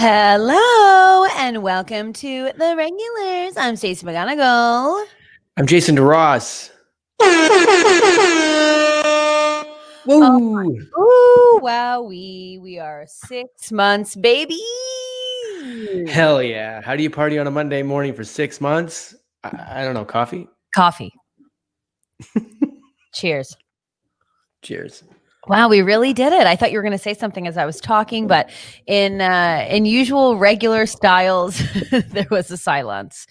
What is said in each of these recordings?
Hello and welcome to the Regulars. I'm Stacey McGonigal. I'm Jason DeRoss. Woo! Ooh, wow, we are 6 months, baby. Hell yeah! How do you party on a Monday morning for 6 months? I don't know. Coffee. Cheers. Cheers. Wow, we really did it. I thought you were going to say something as I was talking, but in usual regular styles, there was a silence.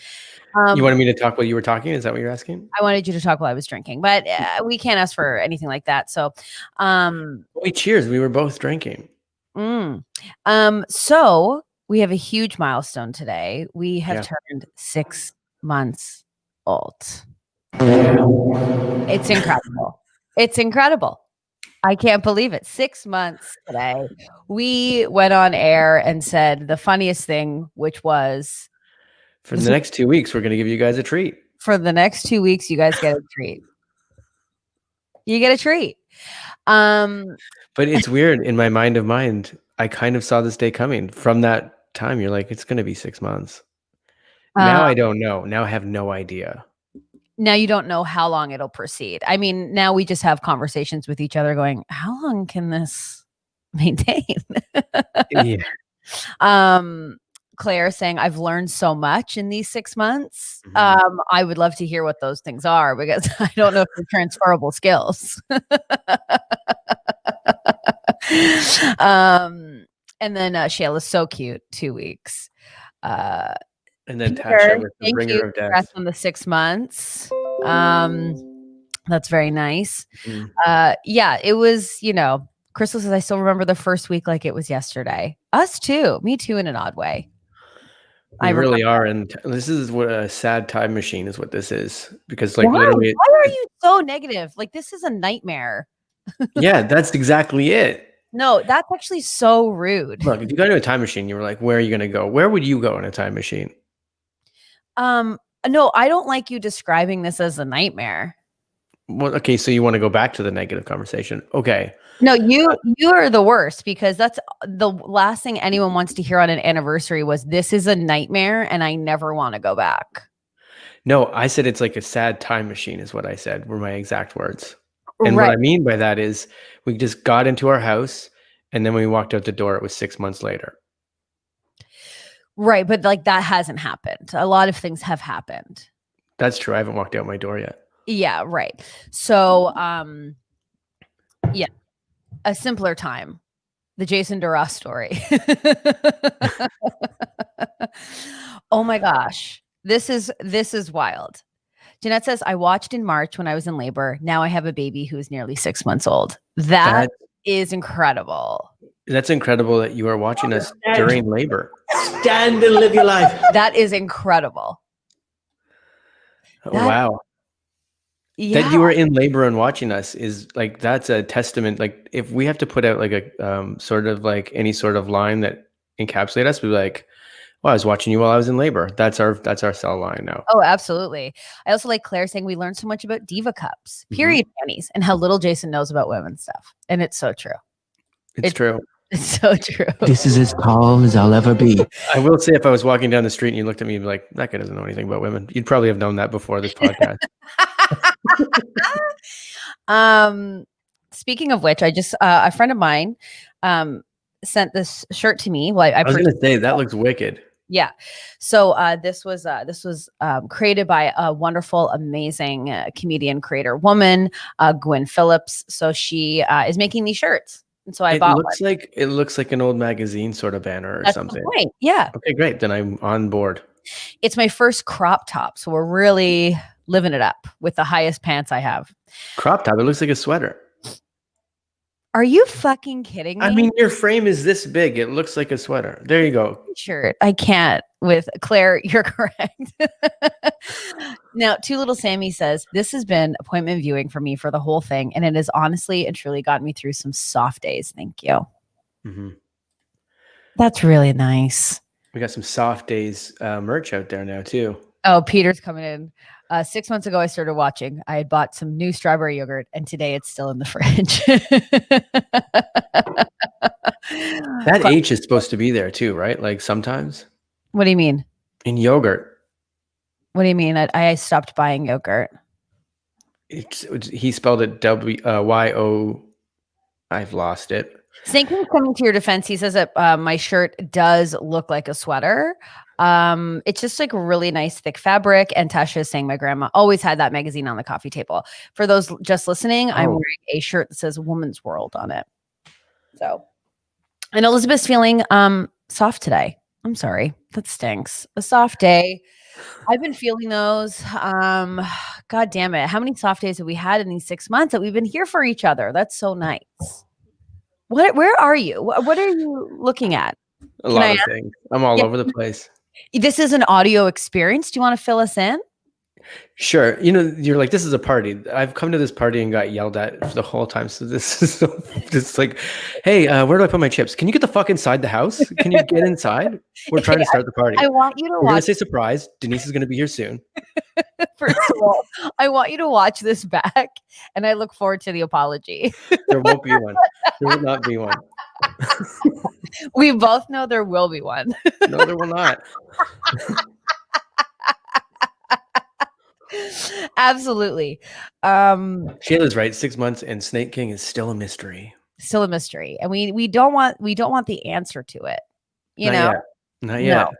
You wanted me to talk while you were talking? Is that what you're asking? I wanted you to talk while I was drinking, but we can't ask for anything like that. So, wait, cheers. We were both drinking. So we have a huge milestone today. We have turned 6 months old. It's incredible. It's incredible. I can't believe it. 6 months today. We went on air and said the funniest thing, which was, for the next 2 weeks, we're going to give you guys a treat. For the next 2 weeks, you guys get a treat. You get a treat. But it's weird. In my mind, I kind of saw this day coming. From that time, you're like, it's going to be 6 months. Now I don't know. Now I have no idea. Now you don't know how long it'll proceed. I mean, now we just have conversations with each other going, how long can this maintain? Yeah. Claire saying, I've learned so much in these 6 months. Mm-hmm. I would love to hear what those things are because I don't know if they're transferable skills. And then Shayla's so cute, 2 weeks. And then Tasha with the bringer of death. Congrats on the 6 months. That's very nice. Yeah, it was, Crystal says, I still remember the first week like it was yesterday. Us too. Me too, in an odd way. We really are. And this is what a sad time machine is what this is. Because literally. Why are you so negative? Like, this is a nightmare. Yeah, that's exactly it. No, that's actually so rude. Look, if you got into a time machine, you were like, where are you going to go? Where would you go in a time machine? No, I don't like you describing this as a nightmare. Well, okay, so you want to go back to the negative conversation. Okay. No, you are the worst because that's the last thing anyone wants to hear on an anniversary was this is a nightmare and I never want to go back. No, I said it's like a sad time machine is what I said were my exact words. And what I mean by that is we just got into our house and then when we walked out the door, it was 6 months later. Right. But like that hasn't happened. A lot of things have happened. That's true. I haven't walked out my door yet. Yeah. Right. So, yeah, a simpler time, the Jason DeRoss story. Oh my gosh. This is wild. Jeanette says, I watched in March when I was in labor. Now I have a baby who is nearly 6 months old. That is incredible. That's incredible that you are watching us during labor. Stand and live your life. That is incredible. Wow. Yeah. That you were in labor and watching us is like, that's a testament. Like if we have to put out like a sort of like any sort of line that encapsulate us, we'd be like, well, I was watching you while I was in labor. That's our cell line now. Oh, absolutely. I also like Claire saying we learned so much about diva cups, period panties, and how little Jason knows about women's stuff. And it's so true. It's true. It's so true. This is as tall as I'll ever be. I will say if I was walking down the street and you looked at me and be like, that guy doesn't know anything about women, you'd probably have known that before this podcast. Speaking of which, I just a friend of mine sent this shirt to me. Well, I was going to say that looks wicked. Yeah. So this was created by a wonderful, amazing comedian creator woman, Gwen Phillips. So she is making these shirts. And so I bought one. It looks like an old magazine sort of banner or That's something. The point. Yeah. Okay, great. Then I'm on board. It's my first crop top. So we're really living it up with the highest pants I have. Crop top. It looks like a sweater. Are you fucking kidding me? I mean, your frame is this big. It looks like a sweater. There you go. Shirt. I can't with Claire. You're correct. Now, Too Little Sammy says, this has been appointment viewing for me for the whole thing. And it has honestly and truly gotten me through some soft days. Thank you. Mm-hmm. That's really nice. We got some soft days merch out there now too. Oh, Peter's coming in. 6 months ago, I started watching. I had bought some new strawberry yogurt, and today it's still in the fridge. That H is supposed to be there too, right? Like sometimes What do you mean? in yogurt. What do you mean? I stopped buying yogurt. He spelled it Y-O. I've lost it. Snake King's coming to your defense. He says that my shirt does look like a sweater. It's just like really nice thick fabric. And Tasha is saying my grandma always had that magazine on the coffee table. For those just listening, I'm wearing a shirt that says Woman's World on it. So, and Elizabeth's feeling soft today. I'm sorry. That stinks. A soft day. I've been feeling those. God damn it. How many soft days have we had in these 6 months that we've been here for each other? That's so nice. Where are you? What are you looking at? A lot of things. I'm all over the place. This is an audio experience. Do you want to fill us in? Sure. You know, you're like, this is a party. I've come to this party and got yelled at for the whole time. So this is just like, hey, where do I put my chips? Can you get the fuck inside the house? Can you get inside? We're trying to start the party. I want you to We're watch. Gonna say surprise. Denise is going to be here soon. First of all, I want you to watch this back, and I look forward to the apology. There won't be one. There will not be one. We both know there will be one. No, there will not. Absolutely. Shayla's right. 6 months and Snake King is still a mystery. Still a mystery, and we don't want the answer to it. You know, Not yet. No,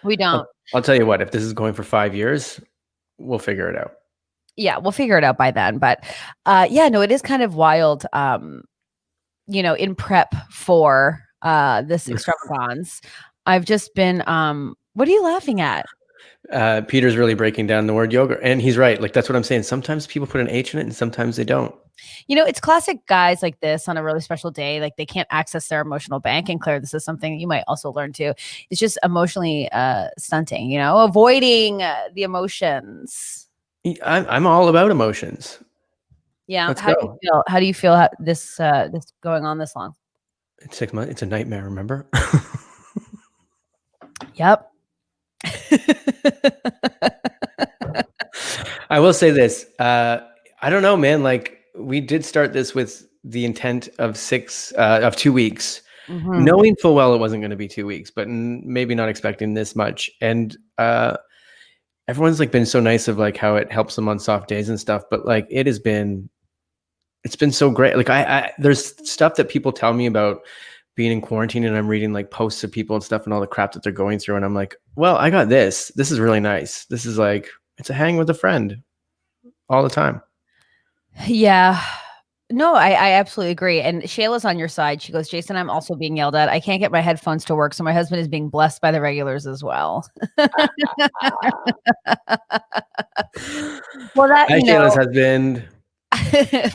we don't. I'll tell you what. If this is going for 5 years, we'll figure it out. Yeah, we'll figure it out by then. But no, it is kind of wild. In prep for this extravaganza, I've just been. What are you laughing at? Peter's really breaking down the word yogurt, and he's right. Like that's what I'm saying. Sometimes people put an H in it, and sometimes they don't. You know, it's classic guys like this on a really special day. Like they can't access their emotional bank. And Claire, this is something you might also learn too. It's just emotionally stunting. You know, avoiding the emotions. I'm all about emotions. Yeah. Let's How go. do you feel? How do you feel this going on this long? It's 6 months. It's a nightmare. Remember? Yep. I will say this. I don't know, man. Like we did start this with the intent of 2 weeks, knowing full well it wasn't going to be 2 weeks, but maybe not expecting this much. And everyone's like been so nice of like how it helps them on soft days and stuff. But like it's been so great. Like I there's stuff that people tell me about being in quarantine, and I'm reading like posts of people and stuff and all the crap that they're going through. And I'm like, well, I got this. This is really nice. This is like, it's a hang with a friend all the time. Yeah. No, I absolutely agree. And Shayla's on your side. She goes, Jason, I'm also being yelled at. I can't get my headphones to work. So my husband is being blessed by the regulars as well. Well, that, Shayla's husband.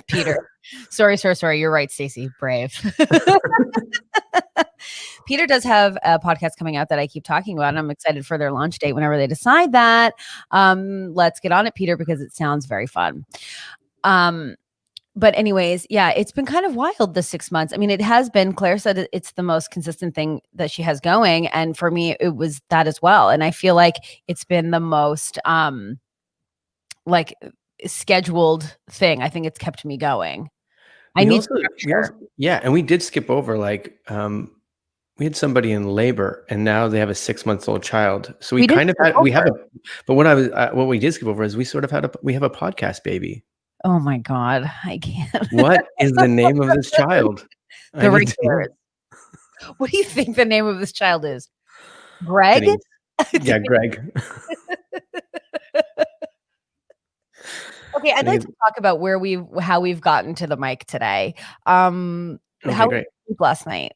Peter. Sorry. You're right, Stacey. Brave. Peter does have a podcast coming out that I keep talking about, and I'm excited for their launch date whenever they decide that. Let's get on it, Peter, because it sounds very fun. But anyways, yeah, it's been kind of wild this 6 months. I mean, it has been. Claire said it's the most consistent thing that she has going. And for me, it was that as well. And I feel like it's been the most scheduled thing. I think it's kept me going. And we did skip over like we had somebody in labor, and now they have a 6-month-old child. So what we did skip over is we sort of we have a podcast baby. Oh my God, I can't. What is the name of this child? The Regulars. What do you think the name of this child is? Greg? Yeah, Greg. Okay, I'd like to talk about how we've gotten to the mic today. How did you sleep last night?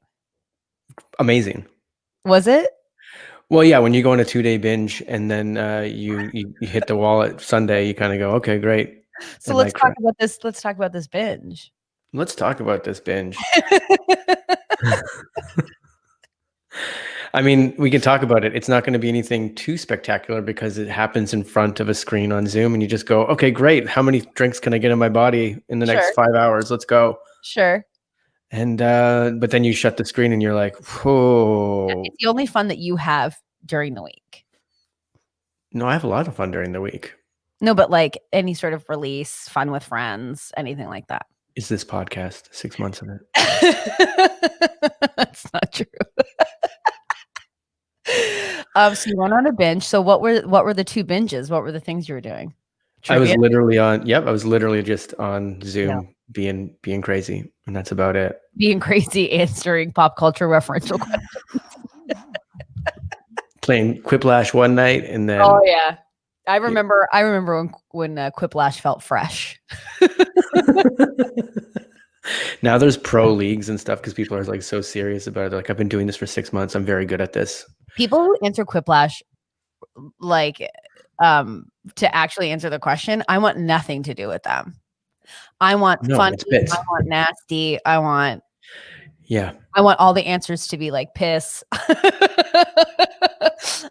Amazing. Was it? Well, yeah. When you go on a 2-day binge and then you hit the wall at Sunday, you kind of go, okay, great. So let's talk about this. Let's talk about this binge. Let's talk about this binge. I mean, we can talk about it. It's not going to be anything too spectacular because it happens in front of a screen on Zoom, and you just go, okay, great. How many drinks can I get in my body in the next 5 hours? Let's go. Sure. And but then you shut the screen and you're like, whoa. It's the only fun that you have during the week. No, I have a lot of fun during the week. No, but like any sort of release, fun with friends, anything like that. Is this podcast 6 months of it? That's not true. So you went on a binge. So what were the 2 binges? What were the things you were doing? I was Trivia? literally on. Yep, I was literally just on Zoom Yeah. being crazy, and that's about it. Being crazy, answering pop culture referential questions. Playing Quiplash one night, and then Oh yeah, I remember when Quiplash felt fresh. now there's pro leagues and stuff because people are like so serious about it. They're like, I've been doing this for 6 months. I'm very good at this. People who answer Quiplash, like, to actually answer the question, I want nothing to do with them. I want funny. It's bits. I want nasty. I want all the answers to be like piss.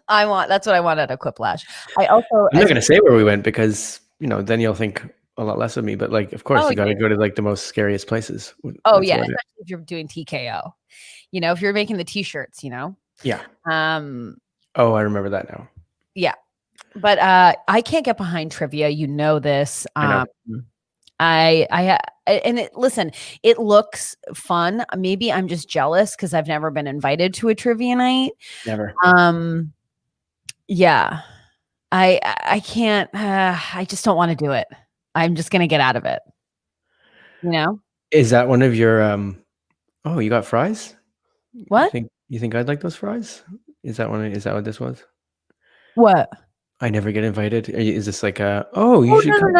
That's what I want out of Quiplash. I'm not going to say where we went because, then you'll think a lot less of me. But like, of course, you got to go to like the most scariest places. Oh yeah, especially if you're doing TKO. If you're making the T-shirts, Yeah. Oh, I remember that now. Yeah, but I can't get behind trivia. You know this. I know. Listen, it looks fun. Maybe I'm just jealous because I've never been invited to a trivia night. Never. Yeah, I can't. I just don't want to do it. I'm just gonna get out of it. Is that one of your? Oh, you got fries? What? You think I'd like those fries? Is that what this was? What? I never get invited. Is this like a? Oh, you should come.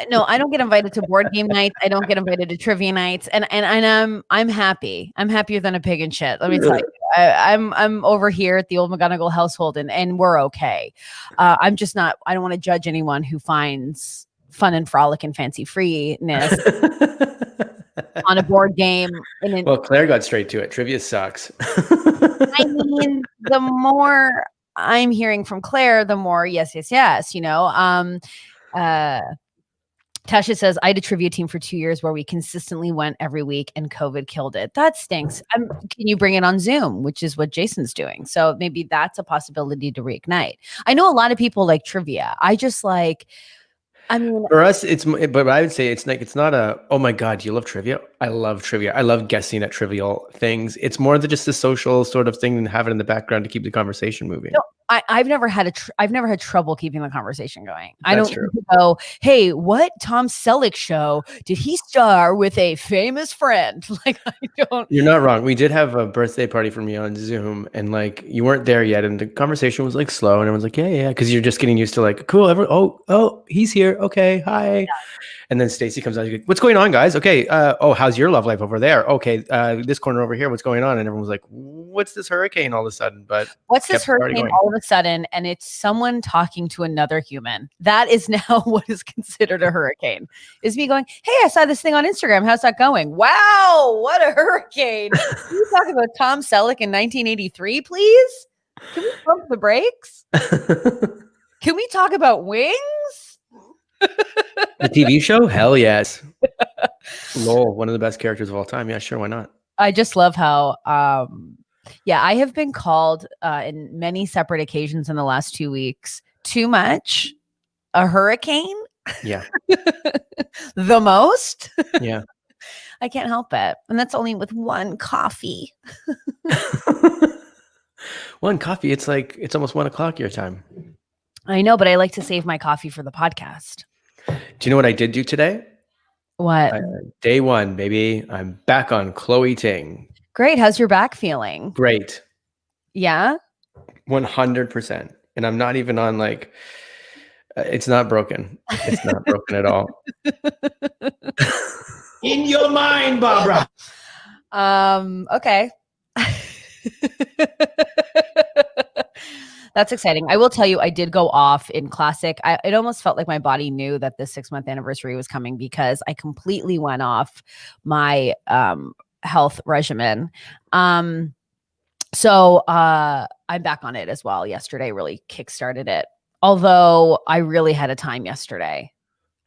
No. I don't get invited to board game nights. I don't get invited to trivia nights, and I'm happy. I'm happier than a pig in shit. Let me tell you. I'm over here at the old McGonagall household, and we're okay. I'm just not. I don't want to judge anyone who finds fun and frolic and fancy freeness on a board game. Well, Claire got straight to it. Trivia sucks. I mean, the more I'm hearing from Claire, the more yes. Tasha says, I had a trivia team for 2 years where we consistently went every week and COVID killed it. That stinks. Can you bring it on Zoom, which is what Jason's doing? So maybe that's a possibility to reignite. I know a lot of people like trivia. For us, but I would say it's not a, oh my God, you love trivia? I love trivia. I love guessing at trivial things. It's more than just a social sort of thing and have it in the background to keep the conversation moving. No, I've never had trouble keeping the conversation going. I don't go, hey, what Tom Selleck show did he star with a famous friend? Like, I don't. You're not wrong. We did have a birthday party for me on Zoom, and like you weren't there yet, and the conversation was like slow, and everyone's like, yeah, because you're just getting used to like, cool, oh, he's here, okay, hi. Yeah. And then Stacy comes out, like, what's going on, guys? Okay, how's your love life over there? Okay, this corner over here, what's going on? And everyone was like, what's this hurricane all of a sudden? But what's this hurricane all of a sudden? And it's someone talking to another human. That is now what is considered a hurricane. Is me going, hey, I saw this thing on Instagram. How's that going? Wow, what a hurricane. Can you talk about Tom Selleck in 1983, please? Can we pump the brakes? Can we talk about Wings? The TV show? Hell yes. Lol, one of the best characters of all time. Yeah, sure, why not? I just love how I have been called in many separate occasions in the last 2 weeks too much, a hurricane. Yeah. The most. Yeah. I can't help it. And that's only with one coffee. One coffee. It's almost 1 o'clock your time. I know, but I like to save my coffee for the podcast. Do you know what I did do today? What? Day 1, baby. I'm back on Chloe Ting. Great. How's your back feeling? Great. Yeah? 100%. And I'm not even on like, it's not broken. It's not broken at all. In your mind, Barbara. Okay. That's exciting. I will tell you, I did go off in classic. It almost felt like my body knew that the 6-month anniversary was coming because I completely went off my health regimen. So I'm back on it as well. Yesterday really kickstarted it. Although I really had a time yesterday.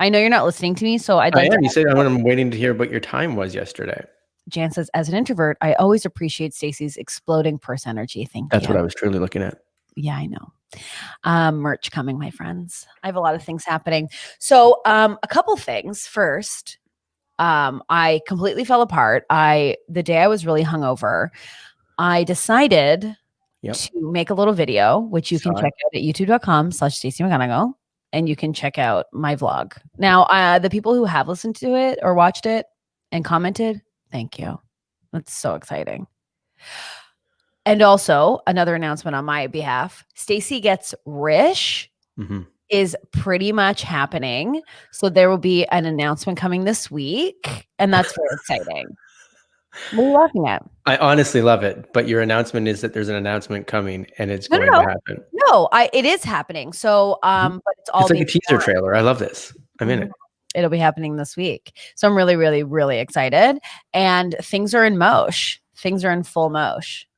I know you're not listening to me, so I'd like You said I'm waiting to hear what your time was yesterday. Jan says, as an introvert, I always appreciate Stacey's exploding purse energy. Thank you. That's what I was truly looking at. Yeah, I know. Merch coming, my friends. I have a lot of things happening. So a couple things. First, I completely fell apart. The day I was really hungover, I decided to make a little video, which you can check out at youtube.com/Stacey McGonigal, and you can check out my vlog. Now, the people who have listened to it or watched it and commented, thank you. That's so exciting. And also, another announcement on my behalf, Stacey Gets Rich is pretty much happening. So there will be an announcement coming this week, and that's very exciting. What are you laughing at? I honestly love it, but your announcement is that there's an announcment coming and it's going to happen. No, it is happening. So, but it's like a teaser trailer. I love this. I'm in it. It'll be happening this week. So I'm really, really, really excited. And things are in motion. Things are in full motion.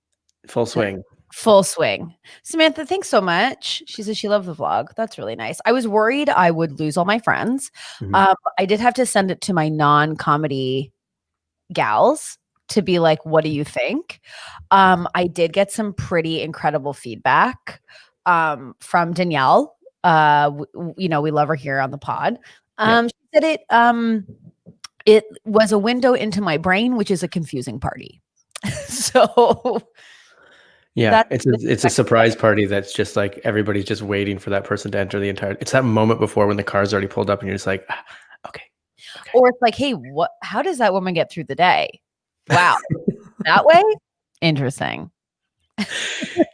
Full swing. Full swing. Samantha, thanks so much. She says she loved the vlog. That's really nice. I was worried I would lose all my friends. I did have to send it to my non-comedy gals to be like, what do you think? I did get some pretty incredible feedback from Danielle. We love her here on the pod. She said it was a window into my brain, which is a confusing party. So yeah, it's a surprise party that's just like everybody's just waiting for that person to enter the entire. It's that moment before when the car's already pulled up and you're just like, okay. Or it's like, hey, how does that woman get through the day? Wow. That way? Interesting.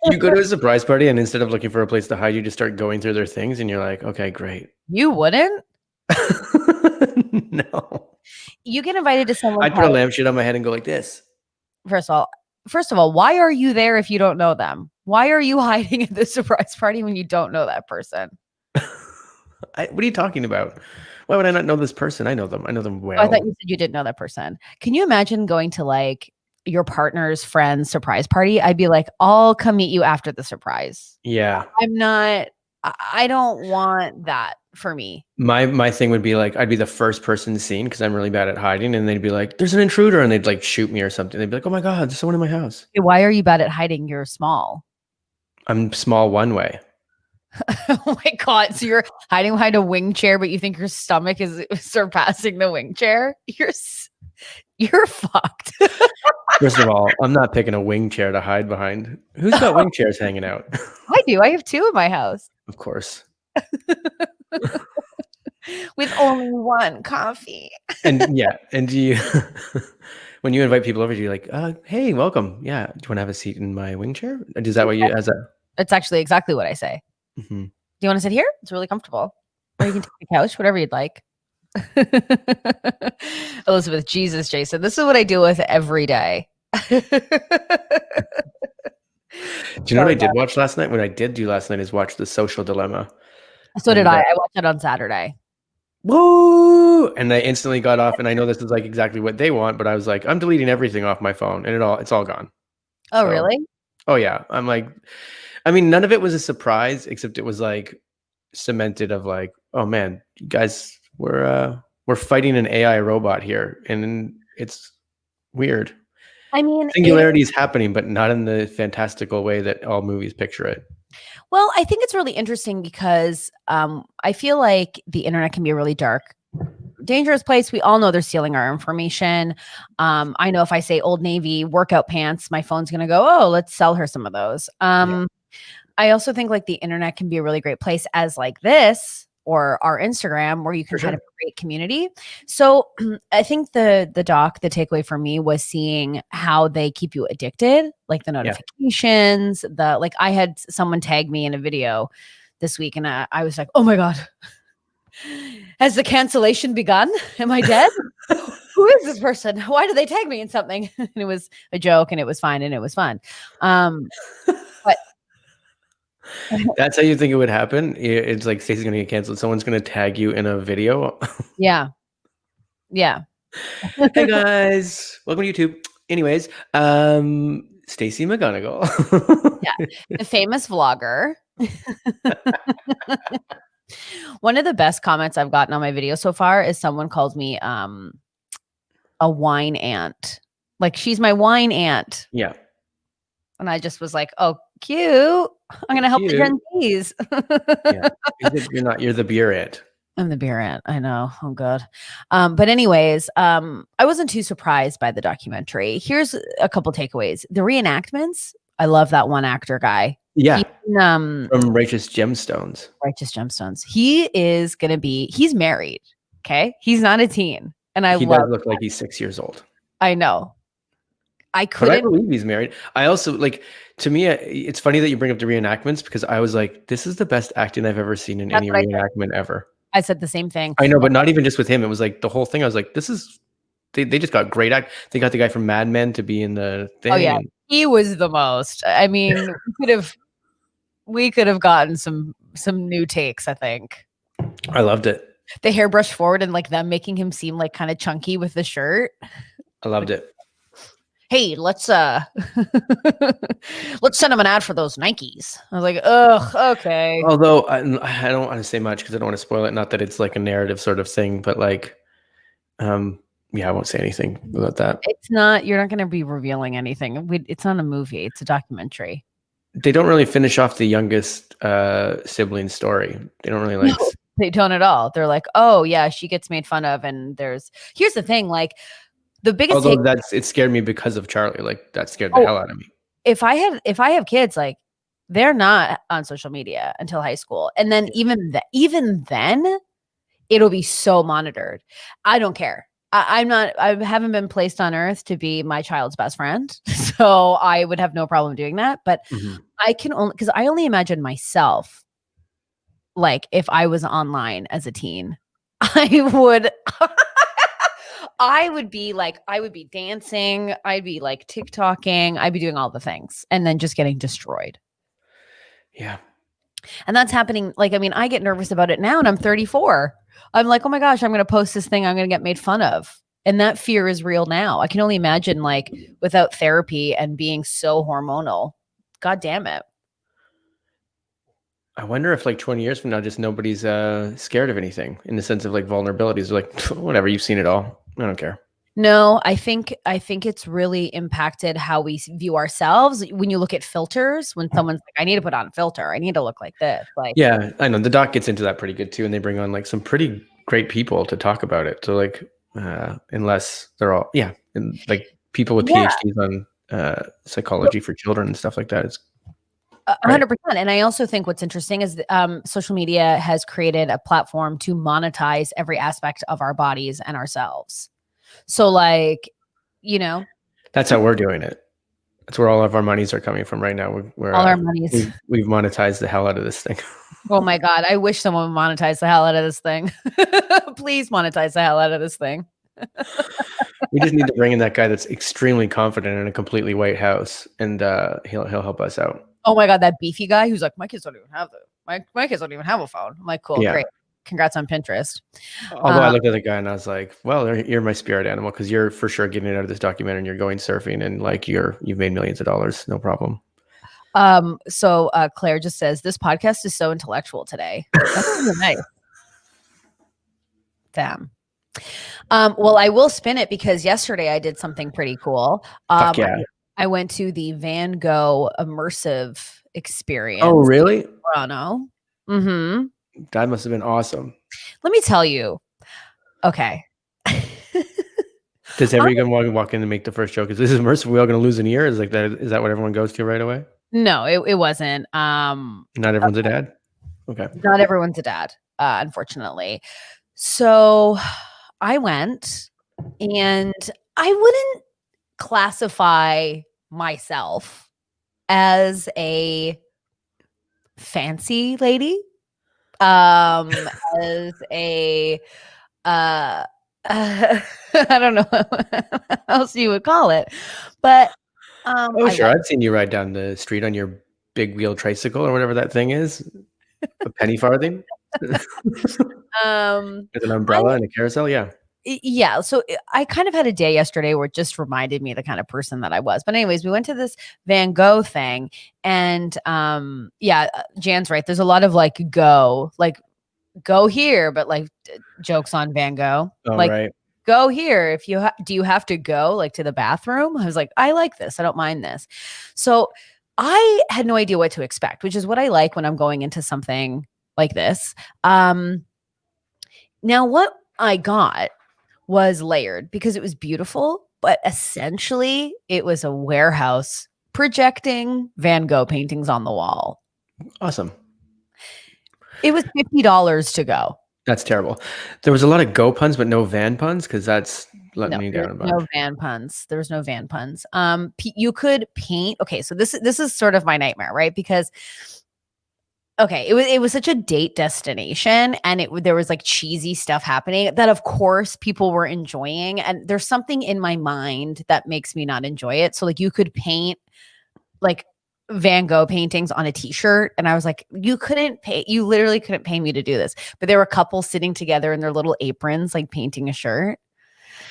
You go to a surprise party and instead of looking for a place to hide, you just start going through their things and you're like, okay, great. You wouldn't? No. You get invited to someone. I'd put a lampshade on my head and go like this. First of all, why are you there if you don't know them? Why are you hiding at the surprise party when you don't know that person? What are you talking about? Why would I not know this person? I know them. I know them well. I thought you said you didn't know that person. Can you imagine going to like your partner's friend's surprise party? I'd be like, I'll come meet you after the surprise. Yeah. I don't want that for me. My thing would be like, I'd be the first person seen because I'm really bad at hiding. And they'd be like, there's an intruder. And they'd like shoot me or something. They'd be like, oh my God, there's someone in my house. Why are you bad at hiding? You're small. I'm small one way. Oh my God. So you're hiding behind a wing chair, but you think your stomach is surpassing the wing chair? You're fucked. First of all, I'm not picking a wing chair to hide behind. Who's got wing chairs hanging out? I do. I have 2 in my house. Of course. With only one coffee. And do you when you invite people over, you're like, hey, welcome. Yeah. Do you want to have a seat in my wing chair? Is that what you It's actually exactly what I say. Mm-hmm. Do you want to sit here? It's really comfortable. Or you can take the couch, whatever you'd like. Elizabeth, Jesus, Jason. This is what I deal with every day. Do you know what I did watch last night? What I did do last night is watch The Social Dilemma. So did I. I watched it on Saturday. Woo! And I instantly got off, and I know this is like exactly what they want, but I was like, I'm deleting everything off my phone, and it's all gone. Oh, really? Oh yeah. I'm like, I mean, none of it was a surprise, except it was like cemented of like, oh man, you guys, we're fighting an AI robot here, and it's weird. I mean, singularity is happening, but not in the fantastical way that all movies picture it. Well, I think it's really interesting because I feel like the internet can be a really dark, dangerous place. We all know they're stealing our information. I know if I say Old Navy workout pants, my phone's going to go, oh, let's sell her some of those. I also think like the internet can be a really great place as like this or our Instagram where you can kind of create community. So I think the takeaway for me was seeing how they keep you addicted, like the notifications, like I had someone tag me in a video this week and I was like, oh my God, has the cancellation begun? Am I dead? Who is this person? Why did they tag me in something? And it was a joke and it was fine and it was fun. But that's how you think it would happen. It's like Stacey's going to get canceled. Someone's going to tag you in a video. Yeah. Hey guys, welcome to YouTube. Anyways, Stacey McGonigal. Yeah, the famous vlogger. One of the best comments I've gotten on my video so far is someone calls me a wine aunt. Like she's my wine aunt. Yeah. And I just was like, oh, cute. I'm going to help the Gen Zs. Yeah. You're the beer aunt. I'm the beer ant. I know. Oh god. But anyways, I wasn't too surprised by the documentary. Here's a couple takeaways. The reenactments. I love that one actor guy. Yeah, He, from Righteous Gemstones. Righteous Gemstones. He's married. Okay. He's not a teen. And I He does love look like he's 6 years old. I know. I But I couldn't believe he's married. I also like, to me, it's funny that you bring up the reenactments because I was like, this is the best acting I've ever seen in That's any what I said. reenactment ever. I said the same thing. I know, but not even just with him. It was like the whole thing. I was like, this is, they just got great act. They got the guy from Mad Men to be in the thing. Oh yeah. He was the most. I mean, we could have gotten some new takes, I think. I loved it. The hairbrush forward and like them making him seem like kind of chunky with the shirt. I loved it. Hey, let's send him an ad for those Nikes. I was like, ugh, okay. Although I don't want to say much because I don't want to spoil it. Not that it's like a narrative sort of thing, but like, yeah, I won't say anything about that. It's not. You're not going to be revealing anything. It's not a movie. It's a documentary. They don't really finish off the youngest sibling story. They don't really like. No, they don't at all. They're like, oh yeah, she gets made fun of, and here's the thing, like the biggest. Although it scared me because of Charlie. Like that scared the hell out of me. If I have kids, like they're not on social media until high school, and then even then, it'll be so monitored. I don't care. I haven't been placed on earth to be my child's best friend. So I would have no problem doing that. But I can because I only imagine myself, like if I was online as a teen, I would be dancing. I'd be like TikToking. I'd be doing all the things and then just getting destroyed. Yeah. And that's happening. Like, I mean, I get nervous about it now and I'm 34. I'm like, oh my gosh, I'm going to post this thing. I'm going to get made fun of. And that fear is real now. I can only imagine like without therapy and being so hormonal. God damn it. I wonder if like 20 years from now, just nobody's scared of anything in the sense of like vulnerabilities. Like, whatever, you've seen it all. I don't care. No, I think it's really impacted how we view ourselves. When you look at filters, when someone's like, I need to put on a filter, I need to look like this. Like, yeah, I know the doc gets into that pretty good too. And they bring on like some pretty great people to talk about it. So like, unless they're all, and like people with PhDs on psychology for children and stuff like that. It's 100%. And I also think what's interesting is social media has created a platform to monetize every aspect of our bodies and ourselves. So like, that's how we're doing it. That's where all of our monies are coming from right now. We're all our monies. We've monetized the hell out of this thing. Oh my God. I wish someone would monetize the hell out of this thing. Please monetize the hell out of this thing. We just need to bring in that guy that's extremely confident in a completely white house, and he'll help us out. Oh my God, that beefy guy who's like, my kids don't even have my kids don't even have a phone. I'm like, cool, great. Congrats on Pinterest. Although I looked at the guy and I was like, well, you're my spirit animal because you're for sure getting out of this documentary and you're going surfing and like you've made millions of dollars. No problem. So Claire just says, this podcast is so intellectual today. That's really nice. Damn. Well, I will spin it because yesterday I did something pretty cool. Fuck yeah. I went to the Van Gogh immersive experience. Oh, really? Toronto. Mm-hmm. That must have been awesome. Let me tell you. Okay. Does everyone walk in and make the first joke? Is this immersive? We all going to lose an ear? Is that what everyone goes to right away? No, it wasn't. Not everyone's a dad? Okay. Not everyone's a dad, unfortunately. So I went and I wouldn't classify myself as a fancy lady, as a I don't know what else you would call it, but sure, I've seen you ride down the street on your big wheel tricycle or whatever that thing is, a penny farthing, with an umbrella and a carousel. Yeah. So I kind of had a day yesterday where it just reminded me of the kind of person that I was. But anyways, we went to this Van Gogh thing and Jan's right. There's a lot of like go here, but like jokes on Van Gogh. Oh, like right. Go here. If you do you have to go like to the bathroom? I was like, I like this. I don't mind this. So I had no idea what to expect, which is what I like when I'm going into something like this. Now, what I got was layered because it was beautiful, but essentially it was a warehouse projecting Van Gogh paintings on the wall. Awesome. It was $50 to go. That's terrible. There was a lot of go puns, but no van puns because that's letting me down a bunch. No van puns. There was no van puns. You could paint. Okay, so this is sort of my nightmare, right? Because okay, it was such a date destination, and there was like cheesy stuff happening that, of course, people were enjoying. And there's something in my mind that makes me not enjoy it. So like, you could paint like Van Gogh paintings on a t-shirt, and I was like, you literally couldn't pay me to do this. But there were couples sitting together in their little aprons, like painting a shirt.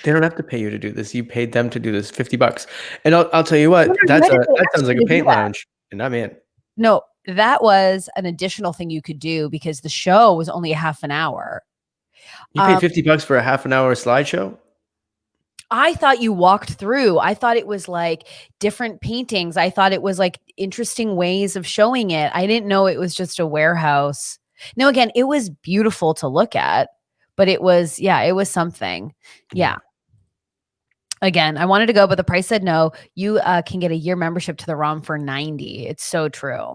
They don't have to pay you to do this. You paid them to do this, $50. And I'll tell you what, that sounds like a paint lounge, and I'm in. No, that was an additional thing you could do because the show was only a half an hour. You paid $50 for a half an hour slideshow? I thought you walked through. I thought it was like different paintings. I thought it was like interesting ways of showing it. I didn't know it was just a warehouse. No, again, it was beautiful to look at, but it was something. Yeah. Again, I wanted to go, but the price said no. You can get a year membership to the ROM for $90. It's so true.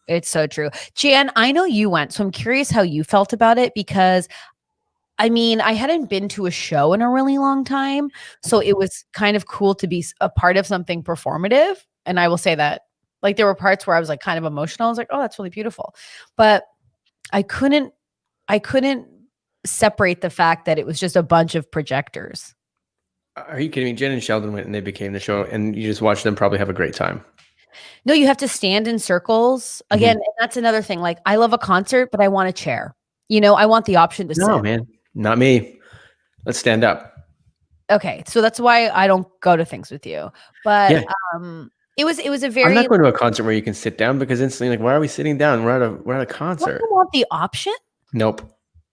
It's so true. Jan, I know you went, so I'm curious how you felt about it because I mean, I hadn't been to a show in a really long time, so it was kind of cool to be a part of something performative. And I will say that, like, there were parts where I was like kind of emotional. I was like, "Oh, that's really beautiful," but I couldn't separate the fact that it was just a bunch of projectors. Are you kidding me? Jen and Sheldon went and they became the show, and you just watch them probably have a great time. No, you have to stand in circles again. And that's another thing. Like, I love a concert, but I want a chair. You know, I want the option to sit. No, man. Not me. Let's stand up. Okay, so that's why I don't go to things with you. But Yeah. it was a very. I'm not going to a concert where you can sit down because instantly, like, why are we sitting down? We're at a concert. Don't you want the option? Nope.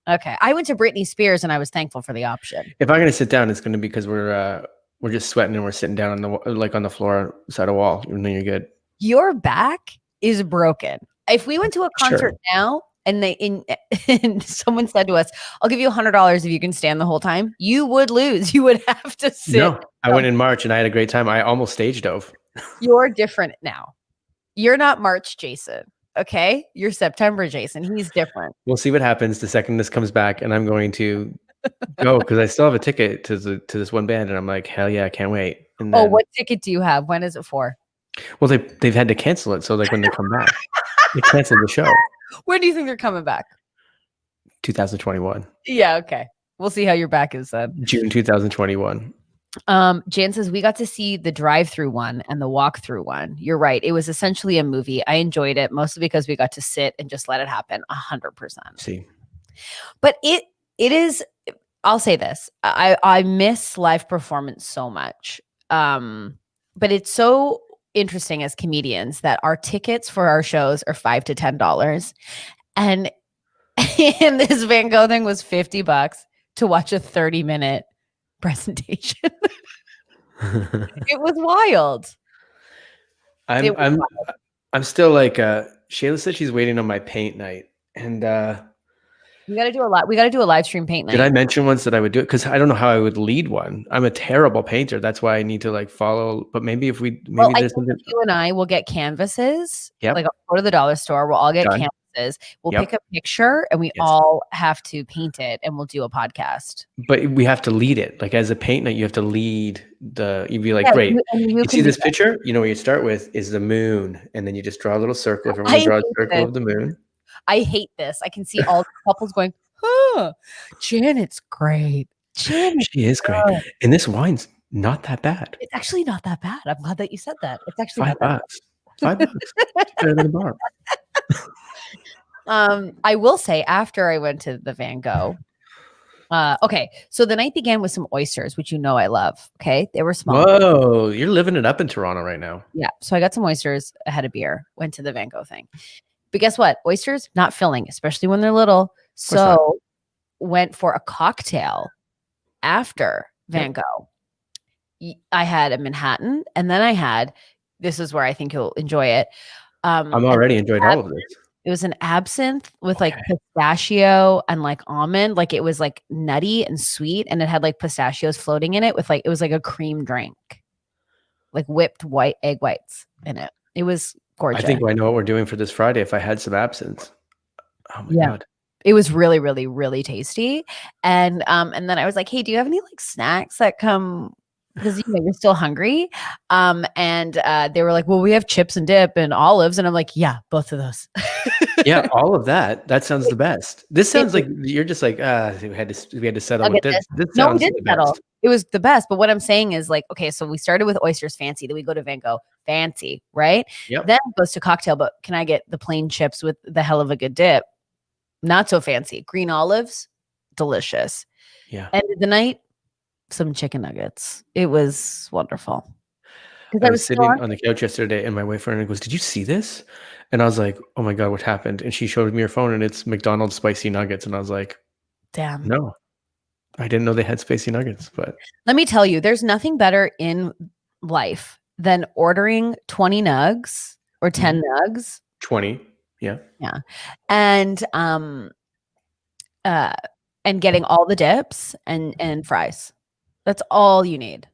Okay, I went to Britney Spears and I was thankful for the option. If I'm going to sit down, it's going to be because we're just sweating and we're sitting down on the floor beside a wall. And then you're good. Your back is broken. If we went to a concert now. And someone said to us, "I'll give you $100 if you can stand the whole time," you would lose. You would have to sit. No, I went in March and I had a great time. I almost stage dove. You're different now. You're not March Jason. Okay. You're September Jason. He's different. We'll see what happens the second this comes back. And I'm going to go because I still have a ticket to this one band. And I'm like, hell yeah, I can't wait. And then, what ticket do you have? When is it for? Well, they've had to cancel it. So like when they come back, they canceled the show. When do you think they're coming back? 2021. Yeah, okay. We'll see how your back is then. June 2021. Jan says, we got to see the drive-through one and the walk-through one. You're right. It was essentially a movie. I enjoyed it mostly because we got to sit and just let it happen 100%. See. But it is, I'll say this. I miss live performance so much. But it's so interesting as comedians that our tickets for our shows are $5 to $10, and this Van Gogh thing was $50 to watch a 30-minute presentation. It was wild. I'm still like Shayla said she's waiting on my paint night, and we got to do a lot. We got to do a live stream paint night. Did I mention once that I would do it? Because I don't know how I would lead one. I'm a terrible painter. That's why I need to like follow. But maybe if we, maybe there's something. You and I will get canvases. Yeah. Like I'll go to the dollar store. We'll all get canvases. We'll pick a picture and we all have to paint it, and we'll do a podcast. But we have to lead it. Like as a paint night, you have to lead you'd be like, great. You see this picture? You know where you start with is the moon. And then you just draw a little circle. Everyone draws a circle of the moon. I hate this. I can see all the couples going, "Huh, Janet's great. She is great. And this wine's not that bad. It's actually not that bad. I'm glad that you said that. It's actually $5. $5. It's better than a bar." I will say after I went to the Van Gogh, okay, so the night began with some oysters, which you know I love. Okay, they were small. Whoa, you're living it up in Toronto right now. Yeah, so I got some oysters, I had a beer, went to the Van Gogh thing. But guess what? Oysters, not filling, especially when they're little. So went for a cocktail after Van Gogh. I had a Manhattan, and then I had, this is where I think you'll enjoy it. I'm already enjoyed all of this. It was an absinthe with like pistachio and like almond. Like it was like nutty and sweet, and it had like pistachios floating in it with like it was like a cream drink, like whipped white egg whites in it. It was gorgeous. I think I know what we're doing for this Friday. If I had some absinthe. Oh my God. It was really, really, really tasty. And then I was like, hey, do you have any like snacks that come because you're still hungry? And they were like, well, we have chips and dip and olives. And I'm like, yeah, both of those. Yeah, all of that. That sounds the best. This sounds like you're just like, we had to settle with this. This No, we sounds didn't the settle. best. It was the best. But what I'm saying is like, okay, so we started with oysters fancy, then we go to Van Gogh fancy, right? Yep. Then it goes to cocktail, but can I get the plain chips with the hell of a good dip? Not so fancy. Green olives, delicious. Yeah. End of the night, some chicken nuggets. It was wonderful. I was sitting on the couch yesterday and my wife goes, did you see this? And I was like, oh my God, what happened? And she showed me her phone and it's McDonald's spicy nuggets. And I was like, damn. No, I didn't know they had spicy nuggets. But let me tell you, there's nothing better in life than ordering 20 nugs or 10 nugs. 20. Yeah. Yeah. And getting all the dips and fries. That's all you need.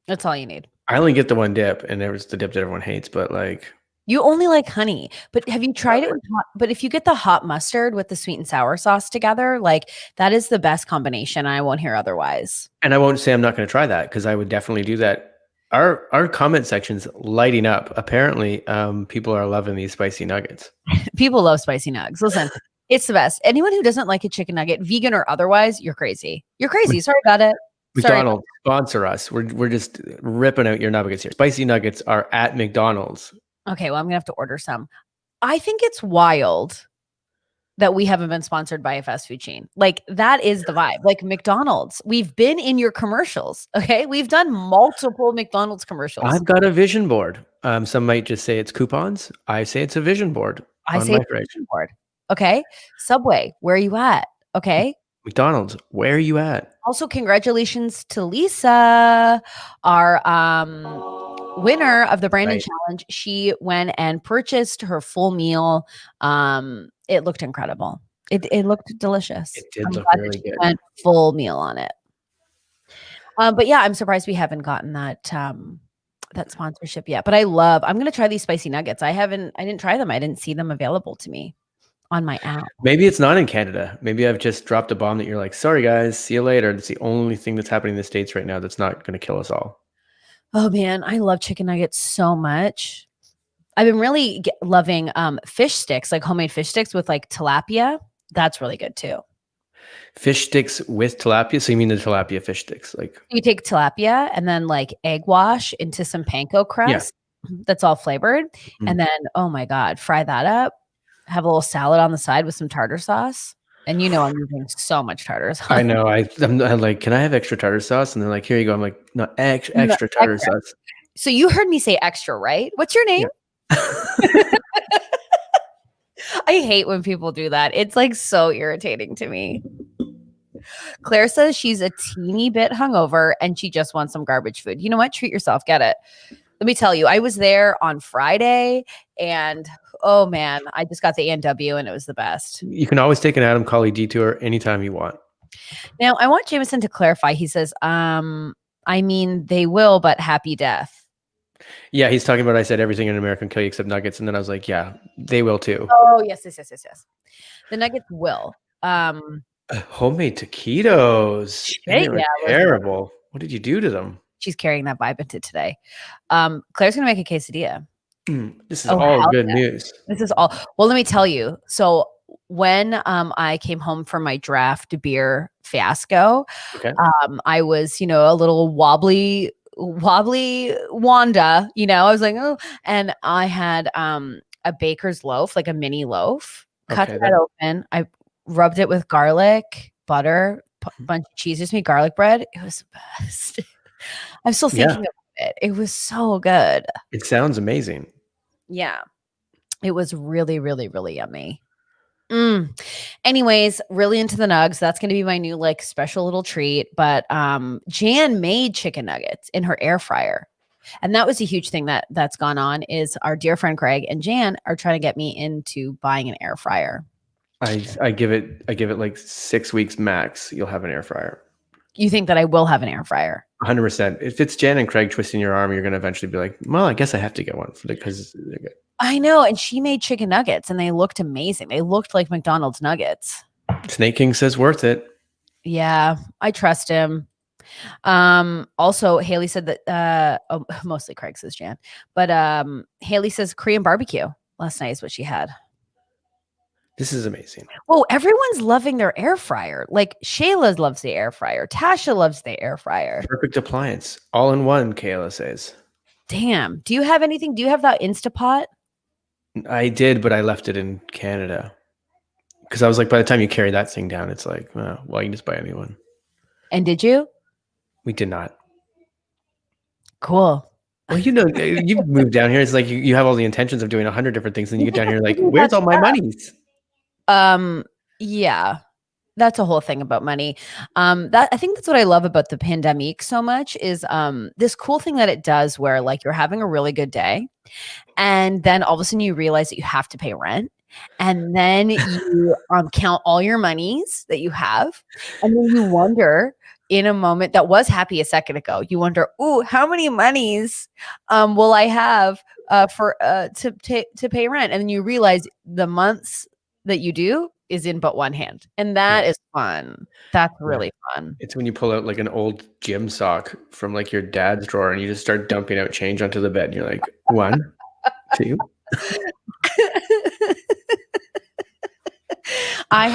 That's all you need. I only get the one dip, and there was the dip that everyone hates, but like you only like honey. But have you tried it? But if you get the hot mustard with the sweet and sour sauce together, like that is the best combination. I won't hear otherwise. And I won't say I'm not going to try that because I would definitely do that. Our comment section's lighting up. Apparently, people are loving these spicy nuggets. People love spicy nugs. Listen, it's the best. Anyone who doesn't like a chicken nugget, vegan or otherwise, you're crazy. You're crazy. Sorry about it. McDonald's sponsor us. We're just ripping out your nuggets here. Spicy nuggets are at McDonald's. Okay, well, I'm gonna have to order some. I think it's wild that we haven't been sponsored by a fast food chain. Like that is the vibe. Like McDonald's, we've been in your commercials. Okay, we've done multiple McDonald's commercials. I've got a vision board. Some might just say it's coupons. I say it's a vision board. I say it's a vision board. Okay, Subway, where are you at? Okay. McDonald's, where are you at? Also, congratulations to Lisa, our winner of the Brandon Challenge. She went and purchased her full meal. It looked incredible. It looked delicious. It did look really good. Went full meal on it. But yeah, I'm surprised we haven't gotten that that sponsorship yet. But I'm going to try these spicy nuggets. I didn't try them. I didn't see them available to me on my app. Maybe it's not in Canada. Maybe I've just dropped a bomb that you're like, sorry guys, see you later. That's the only thing that's happening in the States right now that's not going to kill us all. Oh man, I love chicken nuggets so much. I've been really loving fish sticks, like homemade fish sticks with like tilapia. That's really good too. Fish sticks with tilapia? So you mean the tilapia fish sticks? Like you take tilapia and then like egg wash into some panko crust that's all flavored. And then, oh my God, fry that up. Have a little salad on the side with some tartar sauce. And I'm using so much tartar sauce. I know. I'm like, can I have extra tartar sauce? And they're like, here you go. I'm like, no, extra tartar sauce. So you heard me say extra, right? What's your name? Yeah. I hate when people do that. It's like so irritating to me. Claire says she's a teeny bit hungover and she just wants some garbage food. You know what? Treat yourself. Get it. Let me tell you, I was there on Friday and oh man, I just got the A&W and it was the best. You can always take an Adam Colley detour anytime you want. Now, I want Jameson to clarify. He says, I mean, they will, but happy death. Yeah, he's talking about I said everything in American kill you except nuggets. And then I was like, yeah, they will too. Oh, yes. The nuggets will. Homemade taquitos. They were terrible. What did you do to them? She's carrying that vibe into today. Claire's going to make a quesadilla. This is all good news. This is all. Well, let me tell you. So when I came home from my draft beer fiasco, I was, a little wobbly Wanda, I was like, oh, and I had a baker's loaf, like a mini loaf, cut that open. I rubbed it with garlic, butter, bunch of cheese, just made garlic bread. It was the best. I'm still thinking about it. It was so good. It sounds amazing. Yeah. It was really, really, really yummy. Anyways, really into the nugs. That's going to be my new special little treat. But Jan made chicken nuggets in her air fryer. And that was a huge thing that's gone on is our dear friend Craig and Jan are trying to get me into buying an air fryer. I give it like 6 weeks max. You'll have an air fryer. You think that I will have an air fryer? 100%. If it's Jan and Craig twisting your arm, you're going to eventually be like, well, I guess I have to get one because they're good. I know. And she made chicken nuggets and they looked amazing. They looked like McDonald's nuggets. Snake King says worth it. Yeah, I trust him. Also Haley said that mostly Craig says Jan, but Haley says Korean barbecue last night is what she had. This is amazing. Oh, everyone's loving their air fryer. Like Shayla loves the air fryer. Tasha loves the air fryer. Perfect appliance. All in one, Kayla says. Damn. Do you have anything? Do you have that Instapot? I did, but I left it in Canada. Because I was like, by the time you carry that thing down, it's like, well, you can just buy a new one. And did you? We did not. Cool. Well, you know, you've moved down here. It's like you have all the intentions of doing 100 different things. And you get down here like, where's all my monies? Yeah. That's a whole thing about money. That I think that's what I love about the pandemic so much is this cool thing that it does where like you're having a really good day and then all of a sudden you realize that you have to pay rent. And then you count all your monies that you have. And then you wonder in a moment that was happy a second ago, you wonder, ooh, how many monies will I have to pay rent? And then you realize the months that you do is in but one hand. And that is fun. That's really fun. It's when you pull out like an old gym sock from like your dad's drawer and you just start dumping out change onto the bed. And you're like, 1, 2. I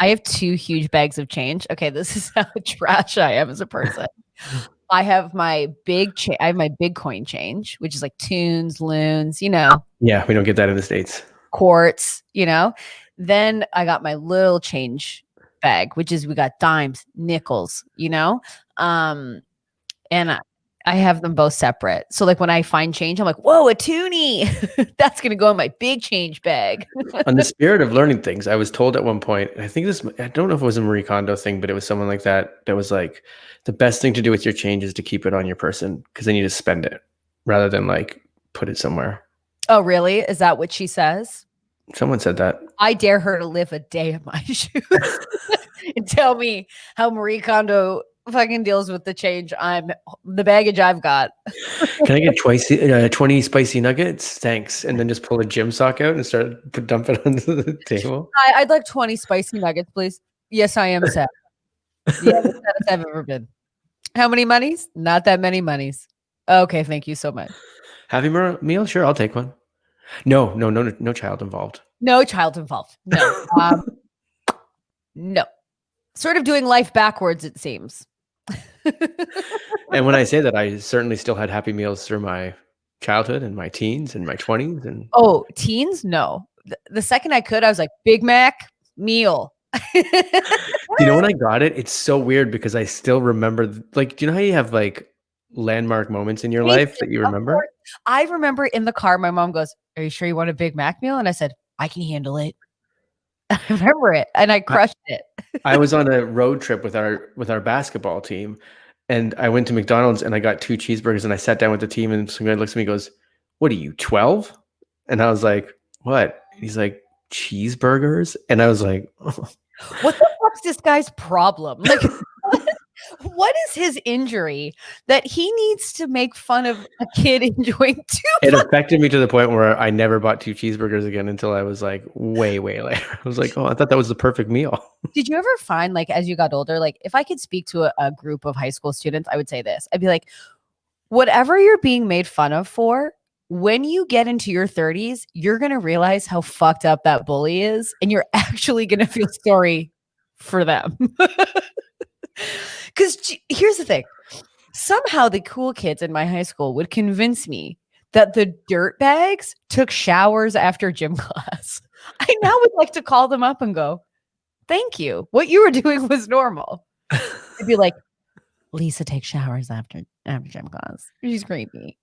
have 2 huge bags of change. Okay, this is how trash I am as a person. I have my big coin change, which is like tunes, loons, you know. Yeah, we don't get that in the States. Quartz, you know. Then I got my little change bag, which is we got dimes, nickels, you know. And I have them both separate. So like when I find change, I'm like, whoa, a toonie. That's going to go in my big change bag. On the spirit of learning things, I was told at one point, and I don't know if it was a Marie Kondo thing, but it was someone like that was like, the best thing to do with your change is to keep it on your person because then you just spend it rather than like put it somewhere. Oh, really? Is that what she says? Someone said that. I dare her to live a day in my shoes and tell me how Marie Kondo fucking deals with the change. The baggage I've got. Can I get 20 spicy nuggets? Thanks. And then just pull a gym sock out and dump it onto the table. I'd like 20 spicy nuggets, please. Yes, I am sad. Yeah, the saddest I've ever been. How many monies? Not that many monies. Okay, thank you so much. Happy meal? Sure, I'll take one. No child involved. No child involved. No. No. Sort of doing life backwards, it seems. And when I say that, I certainly still had happy meals through my childhood and my teens and my 20s. And teens? No. The second I could, I was like, Big Mac meal. You know when I got it? It's so weird because I still remember, like, do you know how you have like landmark moments in your life that you remember? I remember in the car, my mom goes, are you sure you want a Big Mac meal? And I said, I can handle it. I remember it and I crushed it. I was on a road trip with our basketball team and I went to McDonald's and I got 2 cheeseburgers and I sat down with the team and some guy looks at me and goes, what are you, 12? And I was like, what? He's like, cheeseburgers? And I was like, oh. What the fuck's this guy's problem? Like, what is his injury that he needs to make fun of a kid enjoying 2? It affected me to the point where I never bought 2 cheeseburgers again until I was like way later. I was like, oh, I thought that was the perfect meal. Did you ever find, like, as you got older, like, if I could speak to a group of high school students, I would say this. I'd be like, whatever you're being made fun of for, when you get into your 30s, you're going to realize how fucked up that bully is. And you're actually going to feel sorry for them. Because here's the thing. Somehow the cool kids in my high school would convince me that the dirt bags took showers after gym class. I now would like to call them up and go, thank you. What you were doing was normal. I'd be like, Lisa takes showers after gym class. She's creepy.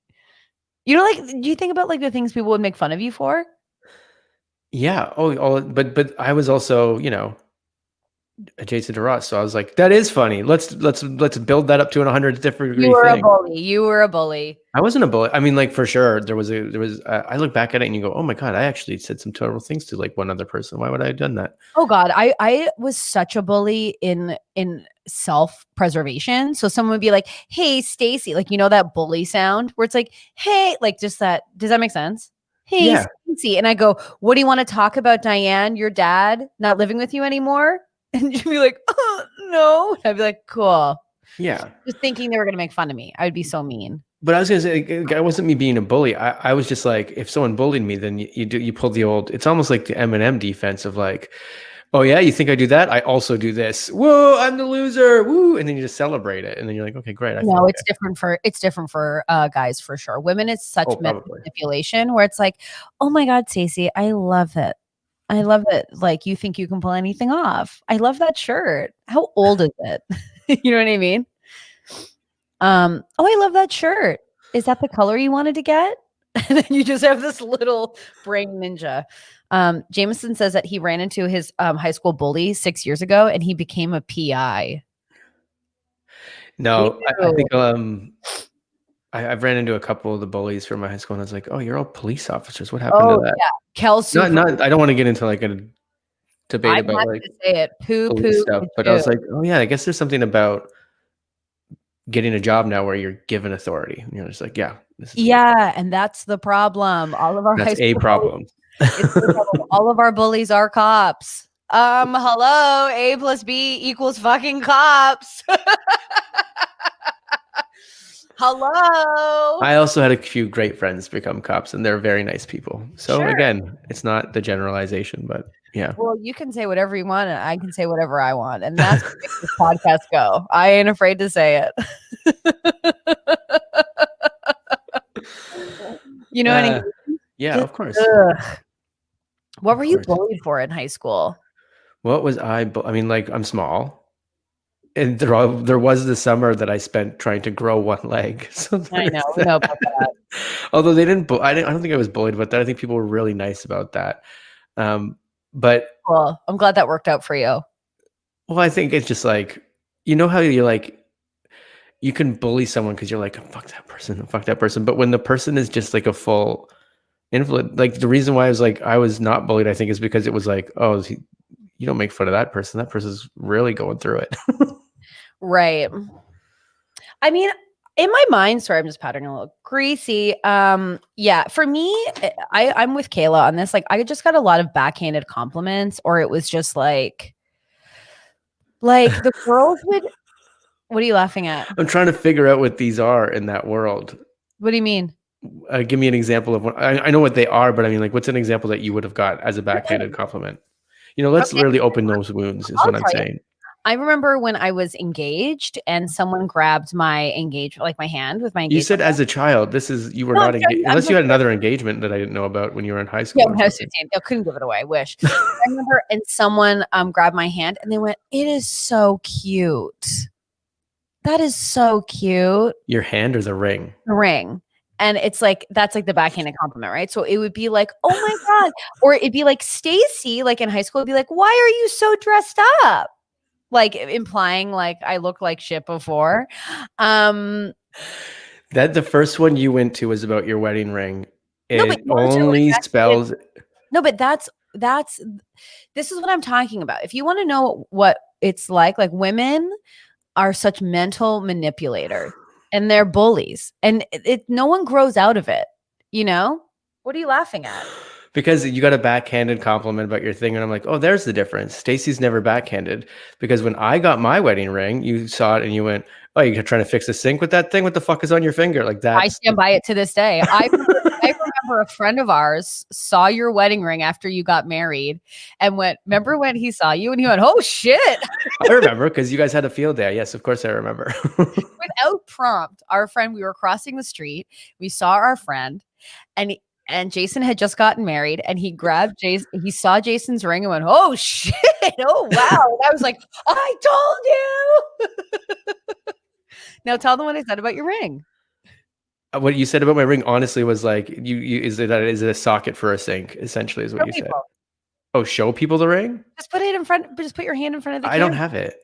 You know, like, do you think about like the things people would make fun of you for? Yeah. But I was also, you know, adjacent to Ross. So I was like, that is funny. Let's build that up to an 100 different degree You were thing. a bully. You were a bully. I wasn't a bully. I mean, like, for sure, there was. I look back at it and you go, oh my god, I actually said some terrible things to like one other person. Why would I have done that? Oh God, I was such a bully in self-preservation. So someone would be like, "Hey, Stacy," like that bully sound where it's like, "Hey," like just that. Does that make sense? Hey, Yeah. Stacy, and I go, "What do you want to talk about, Diane? Your dad not living with you anymore?" And you'd be like, "Oh no," and I'd be like, "Cool." Yeah. Just thinking they were gonna make fun of me. I would be so mean. But I was gonna say, it wasn't me being a bully. I was just like, if someone bullied me, then you pull the old. It's almost like the Eminem defense of like, oh yeah, you think I do that? I also do this. Whoa, I'm the loser. Woo, and then you just celebrate it, and then you're like, okay, great. No, it's different for guys for sure. Women, it's such manipulation where it's like, oh my God, Stacey, I love it. I love it. Like you think you can pull anything off. I love that shirt. How old is it? You know what I mean? Oh, I love that shirt. Is that the color you wanted to get? And then you just have this little brain ninja. Jameson says that he ran into his high school bully 6 years ago and he became a PI. No, I think I've ran into a couple of the bullies from my high school and I was like, oh, you're all police officers. What happened to that? Yeah. Kelsey. I don't want to get into like a debate about like say it. Poo stuff, but I was like, oh yeah, I guess there's something about getting a job now where you're given authority. And you're just like, yeah. And that's the problem. All of our that's a problem. All of our bullies are cops. Hello, A plus B equals fucking cops. Hello. I also had a few great friends become cops and they're very nice people. So again, it's not the generalization, but yeah. Well, you can say whatever you want and I can say whatever I want. And that's what makes this podcast go. I ain't afraid to say it. You know what I mean? Yeah, of course. What were you bullied for in high school? What was I mean, like, I'm small. And there was the summer that I spent trying to grow one leg. So I know about that. Although they didn't, I don't think I was bullied about that. I think people were really nice about that. But well, I'm glad that worked out for you. Well, I think it's just like, you know how you're like, you can bully someone because you're like, fuck that person. But when the person is just like a full influence, like the reason why I was not bullied, I think, is because it was like, oh, you don't make fun of that person. That person's really going through it. Right. I mean, in my mind, sorry, I'm just powdering a little greasy. Yeah, for me, I'm with Kayla on this. Like, I just got a lot of backhanded compliments, or it was just like the girls would. What are you laughing at? I'm trying to figure out what these are in that world. What do you mean? Give me an example of what I know what they are, but I mean, like, what's an example that you would have got as a backhanded compliment? Let's really open those wounds, is what I'm saying. I remember when I was engaged and someone grabbed my my hand with my engagement. You said as a child, you were not engaged, unless you had another engagement that I didn't know about when you were in high school. Yeah, when I was 15. I couldn't give it away. I wish. I remember, and someone grabbed my hand and they went, "It is so cute. That is so cute." Your hand or the ring? The ring. And it's like, that's like the backhanded compliment, right? So it would be like, oh my God. Or it'd be like, Stacy, like in high school, it'd be like, why are you so dressed up? Like implying like I look like shit before. That the first one you went to was about your wedding ring. It only spells. No, but this is what I'm talking about. If you want to know what it's like women are such mental manipulators and they're bullies and no one grows out of it. What are you laughing at? Because you got a backhanded compliment about your thing. And I'm like, oh, there's the difference. Stacy's never backhanded. Because when I got my wedding ring, you saw it and you went, oh, you're trying to fix the sink with that thing? What the fuck is on your finger? Like that. I stand by it to this day. I remember a friend of ours saw your wedding ring after you got married and went, remember when he saw you and he went, oh shit. I remember because you guys had a field day. Yes, of course I remember. Without prompt, our friend, we were crossing the street. We saw our friend and Jason had just gotten married and he grabbed Jason. He saw Jason's ring and went, oh shit. Oh, wow. And I was like, I told you. Now tell them what I said about your ring. What you said about my ring, honestly, was like, is it a socket for a sink? Essentially, is what you said. Oh, show people the ring? Just put it in front. Just put your hand in front of the I camera. don't have it.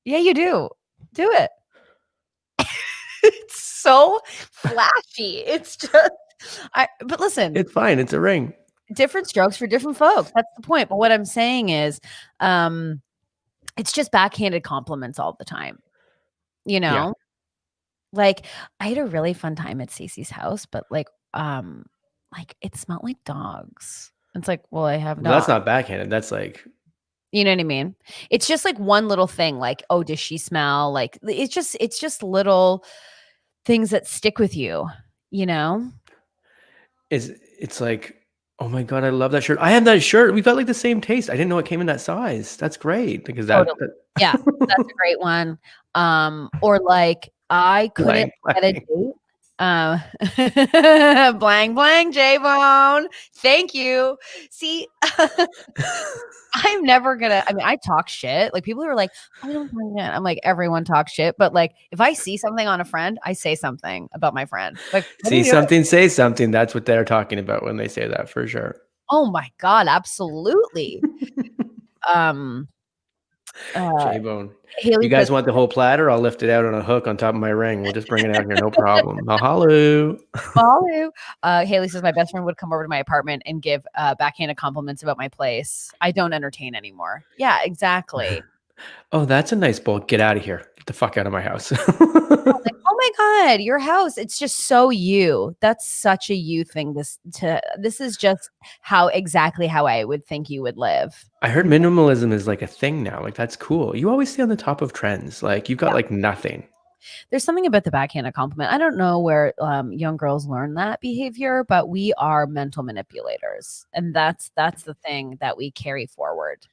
Yeah, you do. Do it. It's so flashy. It's just but listen, It's fine. It's a ring. different strokes for different folks. That's the point. But what I'm saying is, it's just backhanded compliments all the time. You know? Yeah. Like, I had a really fun time at Stacey's house, but like it smelled like dogs. It's like, well, I have Well, that's dogs. not backhanded. That's like, You know what I mean? It's just like one little thing, like, oh, does she smell? Like, it's just little things that stick with you, you know? it's like, oh my God, I love that shirt. I have that shirt. We've got like the same taste. I didn't know it came in that size. That's great because Totally. Yeah, that's a great one. Or like I couldn't get a date. Blang blang J-Bone. Thank you. See, I'm never gonna. I mean, I talk shit. Like people who are like, I don't bring it. I'm like, everyone talks shit. But like, if I see something on a friend, I say something about my friend. Like, See something, say something. That's what they're talking about when they say that for sure. Oh my God, absolutely. J-Bone. Haley, You guys want the whole platter? I'll lift it out on a hook on top of my ring. We'll just bring it out here, no problem. Mahalo. Haley says my best friend would come over to my apartment and give backhanded compliments about my place. I don't entertain anymore. Yeah, exactly. Oh, that's a nice bowl. Get out of here. Get the fuck out of my house. Like, oh my God, your house. It's just so you. That's such a you thing. This is just exactly how I would think you would live. I heard minimalism is like a thing now. Like that's cool. You always stay on the top of trends. Like you've got like nothing. There's something about the backhanded compliment. I don't know where young girls learn that behavior, but we are mental manipulators. And that's the thing that we carry forward.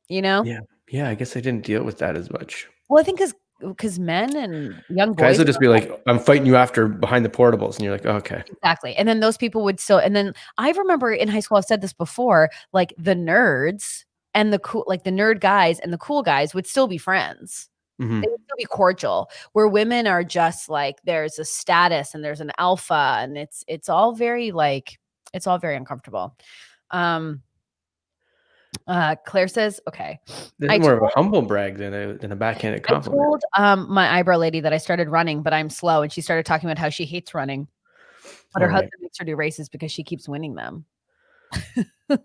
You know? Yeah. Yeah. I guess I didn't deal with that as much. Well, I think because men and young boys guys will just be like, I'm fighting you after behind the portables. And you're like, oh, okay. Exactly. And then those people would still, and then I remember in high school, I've said this before, like the nerds and the cool, like the nerd guys and the cool guys would still be friends. Mm-hmm. They would still be cordial, where women are just like, there's a status and there's an alpha and it's all very uncomfortable. Claire says, okay. This is more of a humble brag than a backhanded compliment. I told my eyebrow lady that I started running, but I'm slow. And she started talking about how she hates running. But her husband makes her do races because she keeps winning them. It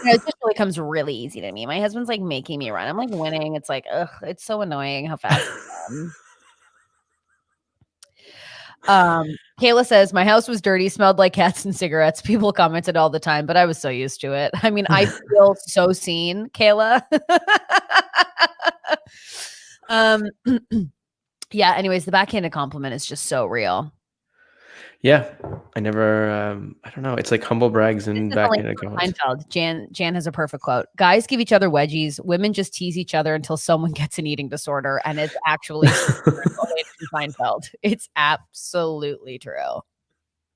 just really comes really easy to me. My husband's like making me run. I'm like winning. It's like, ugh, it's so annoying how fast I am. Kayla says, my house was dirty, smelled like cats and cigarettes. People commented all the time, but I was so used to it. I mean, I feel so seen, Kayla. Yeah, anyways, the backhanded compliment is just so real. Yeah, I never, I don't know. It's like humble brags and backhanded compliments. Jan has a perfect quote. Guys give each other wedgies. Women just tease each other until someone gets an eating disorder. And it's actually Seinfeld. It's absolutely true.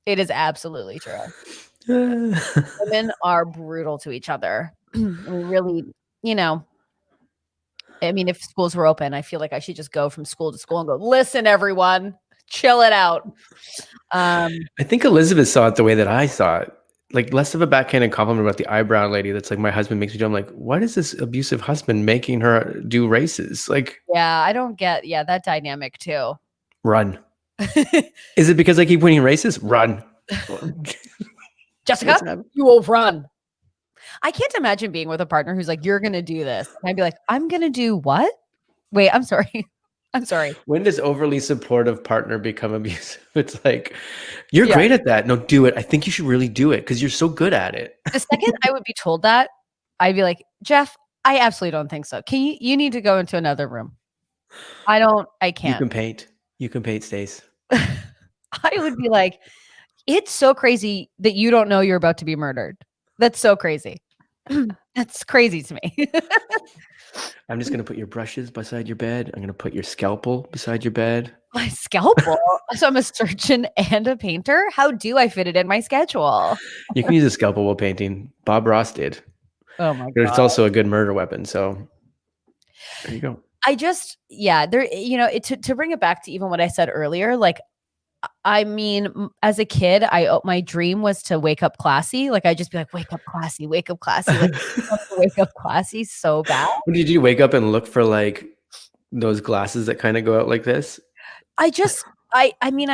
It is absolutely true. Women are brutal to each other. Really, you know, I mean, if schools were open, I feel like I should just go from school to school and go, listen, everyone, chill it out. I think Elizabeth saw it the way that I saw it. Like less of a backhanded compliment about the eyebrow lady. That's like, my husband makes me do. I'm like, what is this abusive husband making her do races? Like, yeah, I don't get, that dynamic too. Run. Is it because I keep winning races? Run. Jessica, you will run. I can't imagine being with a partner who's like, you're going to do this. And I'd be like, I'm going to do what? Wait, I'm sorry. I'm sorry. When does overly supportive partner become abusive? It's like, you're great at that. No, do it. I think you should really do it because you're so good at it. The second I would be told that, I'd be like, Jeff, I absolutely don't think so. You need to go into another room. I can't. You can paint, Stace. I would be like, it's so crazy that you don't know you're about to be murdered. That's so crazy. That's crazy to me. I'm just going to put your brushes beside your bed. I'm going to put your scalpel beside your bed. My scalpel? So I'm a surgeon and a painter? How do I fit it in my schedule? You can use a scalpel while painting. Bob Ross did. Oh my God. But it's also a good murder weapon. So there you go. I just, there, to bring it back to even what I said earlier, like I mean, as a kid, my dream was to wake up classy. Like I'd just be like, wake up classy, wake up classy. Like I want to wake up classy so bad. When did you wake up and look for like those glasses that kind of go out like this? I just, I mean,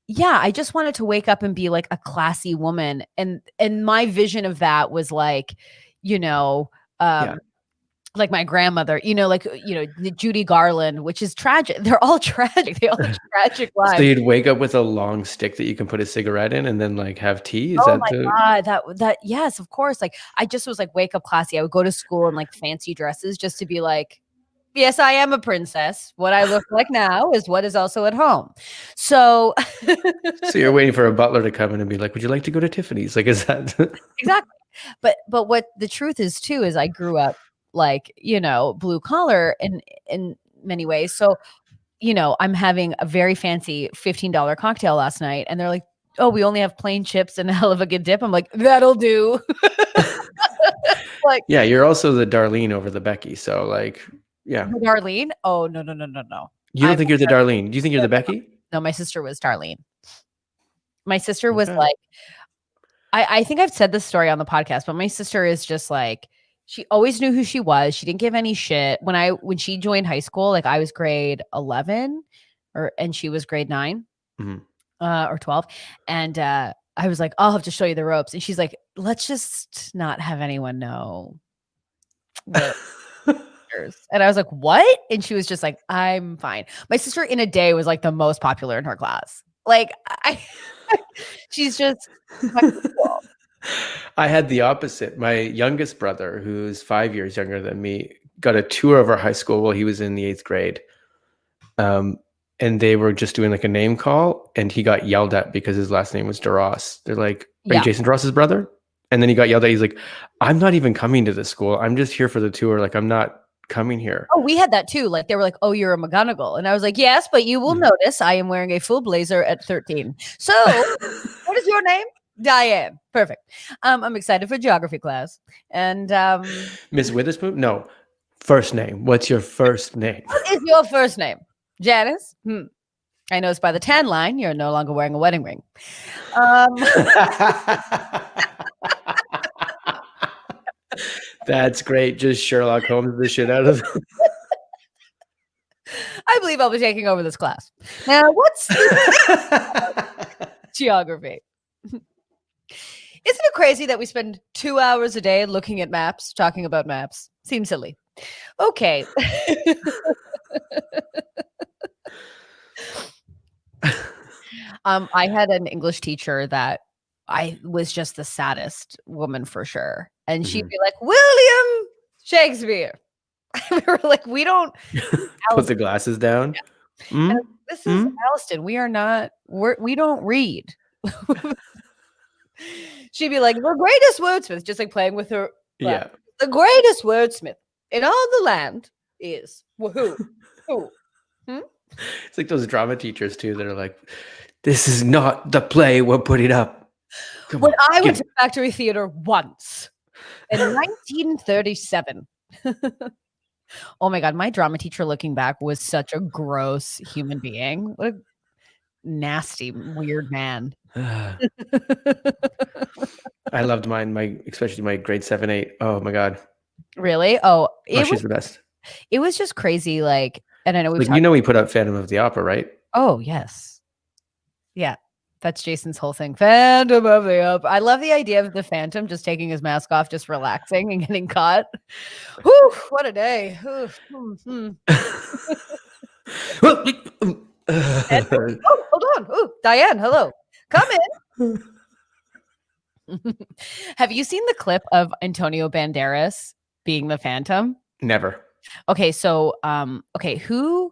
yeah, I just wanted to wake up and be like a classy woman. And my vision of that was like, you know, like my grandmother, like, Judy Garland, which is tragic. They're all tragic. They all have tragic lives. So you'd wake up with a long stick that you can put a cigarette in and then like have tea? Is Oh that my God, that yes, of course. Like I just was like wake up classy. I would go to school in like fancy dresses just to be like, yes, I am a princess. What I look like now is what is also at home. So So you're waiting for a butler to come in and be like, would you like to go to Tiffany's? Like, is that exactly. But what the truth is too is I grew up like, blue collar in many ways. So, I'm having a very fancy $15 cocktail last night and they're like, oh, we only have plain chips and a hell of a good dip. I'm like, that'll do. Like, yeah, you're also the Darlene over the Becky. So like, yeah. the Darlene? Oh, no. You don't think you're the Darlene? Do you think you're the Becky? No, my sister was Darlene. My sister was like, I think I've said this story on the podcast, but my sister is just like, she always knew who she was. She didn't give any shit. When she joined high school, like I was grade 11 and she was grade 9 or 12. And I was like, I'll have to show you the ropes. And she's like, let's just not have anyone know. And I was like, what? And she was just like, I'm fine. My sister in a day was like the most popular in her class. Like she's just cool. I had the opposite. My youngest brother, who's 5 years younger than me, got a tour of our high school while he was in the 8th grade. And they were just doing like a name call and he got yelled at because his last name was DeRoss. They're like, are you Jason DeRoss's brother? And then he got yelled at. He's like, I'm not even coming to this school. I'm just here for the tour. Like, I'm not coming here. Oh, we had that too. Like they were like, oh, you're a McGonagall. And I was like, yes, but you will notice I am wearing a full blazer at 13. So what is your name? Diane. Perfect. I'm excited for geography class. And Miss Witherspoon? No. First name. What's your first name? What is your first name? Janice? I noticed by the tan line you're no longer wearing a wedding ring. That's great. Just Sherlock Holmes the shit out of them. I believe I'll be taking over this class. Now, what's geography? Isn't it crazy that we spend 2 hours a day looking at maps, talking about maps? Seems silly. Okay. I had an English teacher that I was just the saddest woman for sure. And she'd be like, William Shakespeare. We were like, we don't put the glasses down. Yeah. This is Alston. We don't read. She'd be like, the greatest wordsmith, just like playing with her. Yeah. The greatest wordsmith in all the land is who? It's like those drama teachers too that are like, this is not the play we're putting up. When I went to Factory Theater once in 1937. Oh my God, my drama teacher looking back was such a gross human being. What a nasty, weird man. I loved mine, especially my grade 7, 8. Oh my God. Really? Oh, she's the best. It was just crazy. Like, and I know we put up Phantom of the Opera, right? Oh, yes. Yeah. That's Jason's whole thing. Phantom of the Opera. I love the idea of the Phantom just taking his mask off, just relaxing and getting caught. Whew, what a day. Oh, hold on. Oh, Diane, hello. Come in. Have you seen the clip of Antonio Banderas being the Phantom? Never. Okay, so who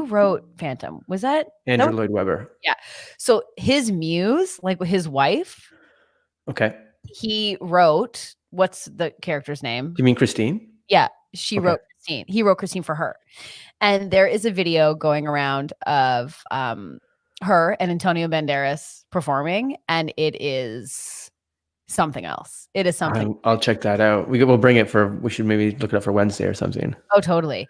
wrote Phantom? Was that Andrew Lloyd Webber? Yeah. So his muse, like his wife. Okay. He wrote, what's the character's name? Do you mean Christine? Yeah, she wrote Christine. He wrote Christine for her. And there is a video going around of her and Antonio Banderas performing, and it is something else. It is something. I'll check that out. We'll bring it we should maybe look it up for Wednesday or something. Oh, totally.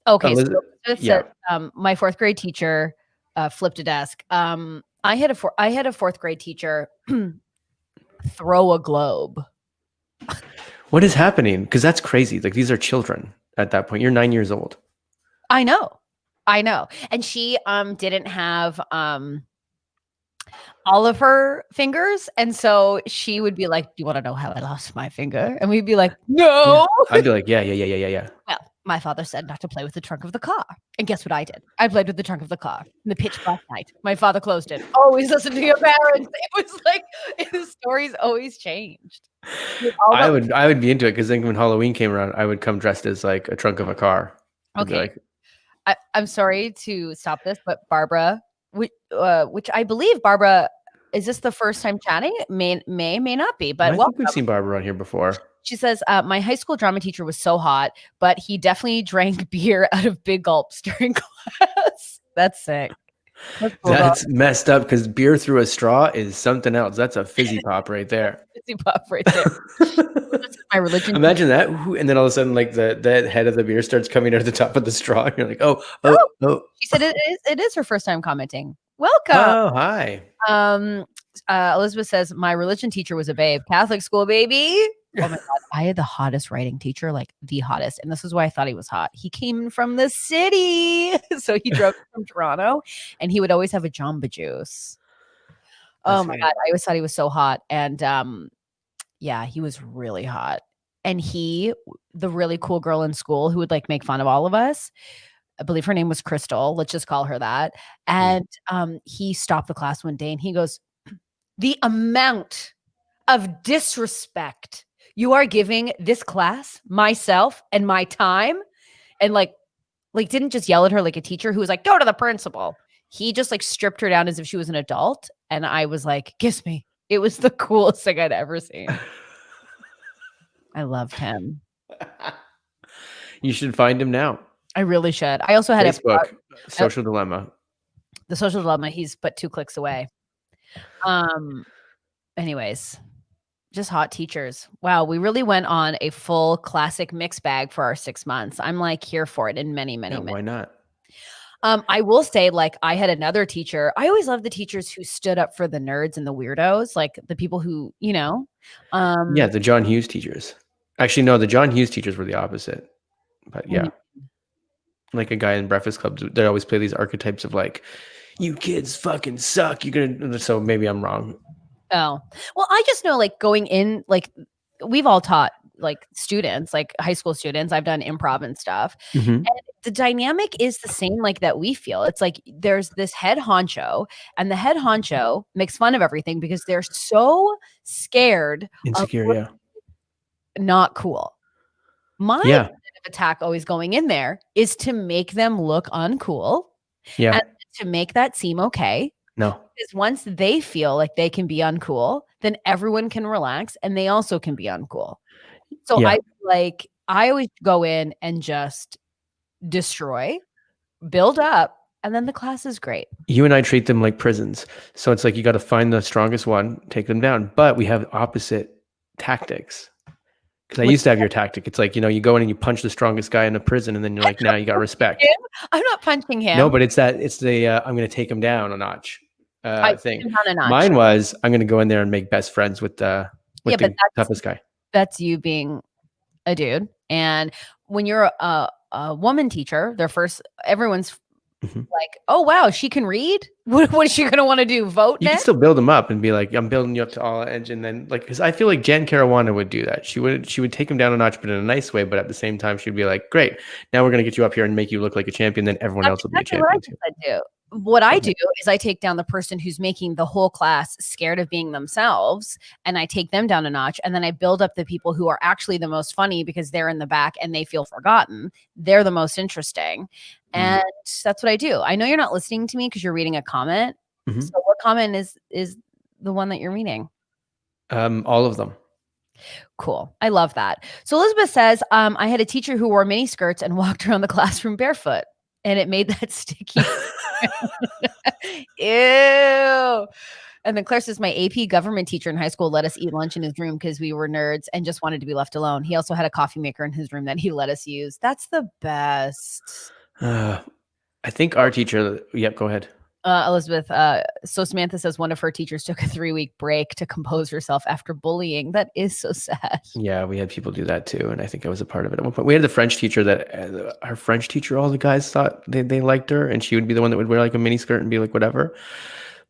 Okay, so Elizabeth, Elizabeth yeah. said, my fourth grade teacher flipped a desk. I had a fourth grade teacher throw a globe. What is happening? Because that's crazy. Like these are children at that point. You're 9 years old. I know. And she didn't have all of her fingers, and so she would be like, "Do you want to know how I lost my finger?" And we'd be like, "No." Yeah. I'd be like, yeah. Well, my father said not to play with the trunk of the car. And guess what I did? I played with the trunk of the car in the pitch black night. My father closed it. Always listen to your parents. It was like the stories always changed. I would be into it because then when Halloween came around, I would come dressed as like a trunk of a car. I'd be Okay. like, I'm sorry to stop this, but Barbara, which I believe Barbara, is this the first time chatting? May not be, but I think we've seen Barbara on here before. She says, my high school drama teacher was so hot, but he definitely drank beer out of big gulps during class. That's sick. That's cool, That's messed up because beer through a straw is something else. That's a fizzy pop right there. fizzy pop right there. My religion. Imagine that. And then all of a sudden, like the head of the beer starts coming out of the top of the straw. And you're like, oh. She said it is her first time commenting. Welcome. Oh, hi. Elizabeth says, my religion teacher was a babe. Catholic school, baby. Oh my God. I had the hottest writing teacher, like the hottest. And this is why I thought he was hot. He came from the city. So he drove from Toronto and he would always have a Jamba Juice. Oh my God. I always thought he was so hot. And yeah, he was really hot. And the really cool girl in school who would like make fun of all of us, I believe her name was Crystal. Let's just call her that. And he stopped the class one day and he goes, the amount of disrespect you are giving this class, myself, and my time. And like didn't just yell at her like a teacher who was like, go to the principal. He just like stripped her down as if she was an adult. And I was like, kiss me. It was the coolest thing I'd ever seen. I loved him. You should find him now. I really should. I also had Facebook, Social Dilemma. The Social Dilemma. He's but 2 clicks away. Anyways, just hot teachers. Wow, we really went on a full classic mix bag for our 6 months. I'm like here for it in many. Why not? I will say, like, I had another teacher. I always love the teachers who stood up for the nerds and the weirdos, like the people who, yeah, the John Hughes teachers. Actually, no, the John Hughes teachers were the opposite. But yeah. Like a guy in Breakfast Club, they always play these archetypes of like, you kids fucking suck. You're gonna. So maybe I'm wrong. Oh, well, I just know like going in, like we've all taught like students, like high school students. I've done improv and stuff. And the dynamic is the same like that we feel. It's like there's this head honcho and the head honcho makes fun of everything because they're so scared. Insecure, not cool. My attack always going in there is to make them look uncool. Yeah. And to make that seem okay. No. Because once they feel like they can be uncool, then everyone can relax and they also can be uncool. So I always go in and just destroy, build up, and then the class is great. You and I treat them like prisons. So it's like you got to find the strongest one, take them down. But we have opposite tactics. Because I used to have your tactic. It's like, you go in and you punch the strongest guy in a prison and then you're like, now you got respect. I'm not punching him. No, but it's the I'm going to take him down a notch thing. Mine was, I'm going to go in there and make best friends with the toughest guy. That's you being a dude. And when you're a woman teacher, everyone's like, oh, wow, she can read? What is she going to want to do? Vote You next? can still build them up and be like, I'm building you up to all edge. And then because I feel like Jen Caruana would do that. She would take him down a notch, but in a nice way. But at the same time, she'd be like, great, now we're going to get you up here and make you look like a champion. Then everyone else will be a champion too. What I do is I take down the person who's making the whole class scared of being themselves, and I take them down a notch, and then I build up the people who are actually the most funny because they're in the back and they feel forgotten. They're the most interesting. And that's what I do. I know you're not listening to me because you're reading a comment. So what comment is the one that you're reading? All of them. Cool. I love that. So Elizabeth says, I had a teacher who wore mini skirts and walked around the classroom barefoot, and it made that sticky. Ew. And then Claire says, my AP government teacher in high school let us eat lunch in his room because we were nerds and just wanted to be left alone. He also had a coffee maker in his room that he let us use. That's the best. I think our teacher. Yep, go ahead. Elizabeth, so Samantha says one of her teachers took a 3-week break to compose herself after bullying. That is so sad. Yeah, we had people do that too, and I think I was a part of it at one point. We had the French teacher that our French teacher, all the guys thought they liked her, and she would be the one that would wear like a mini skirt and be like whatever.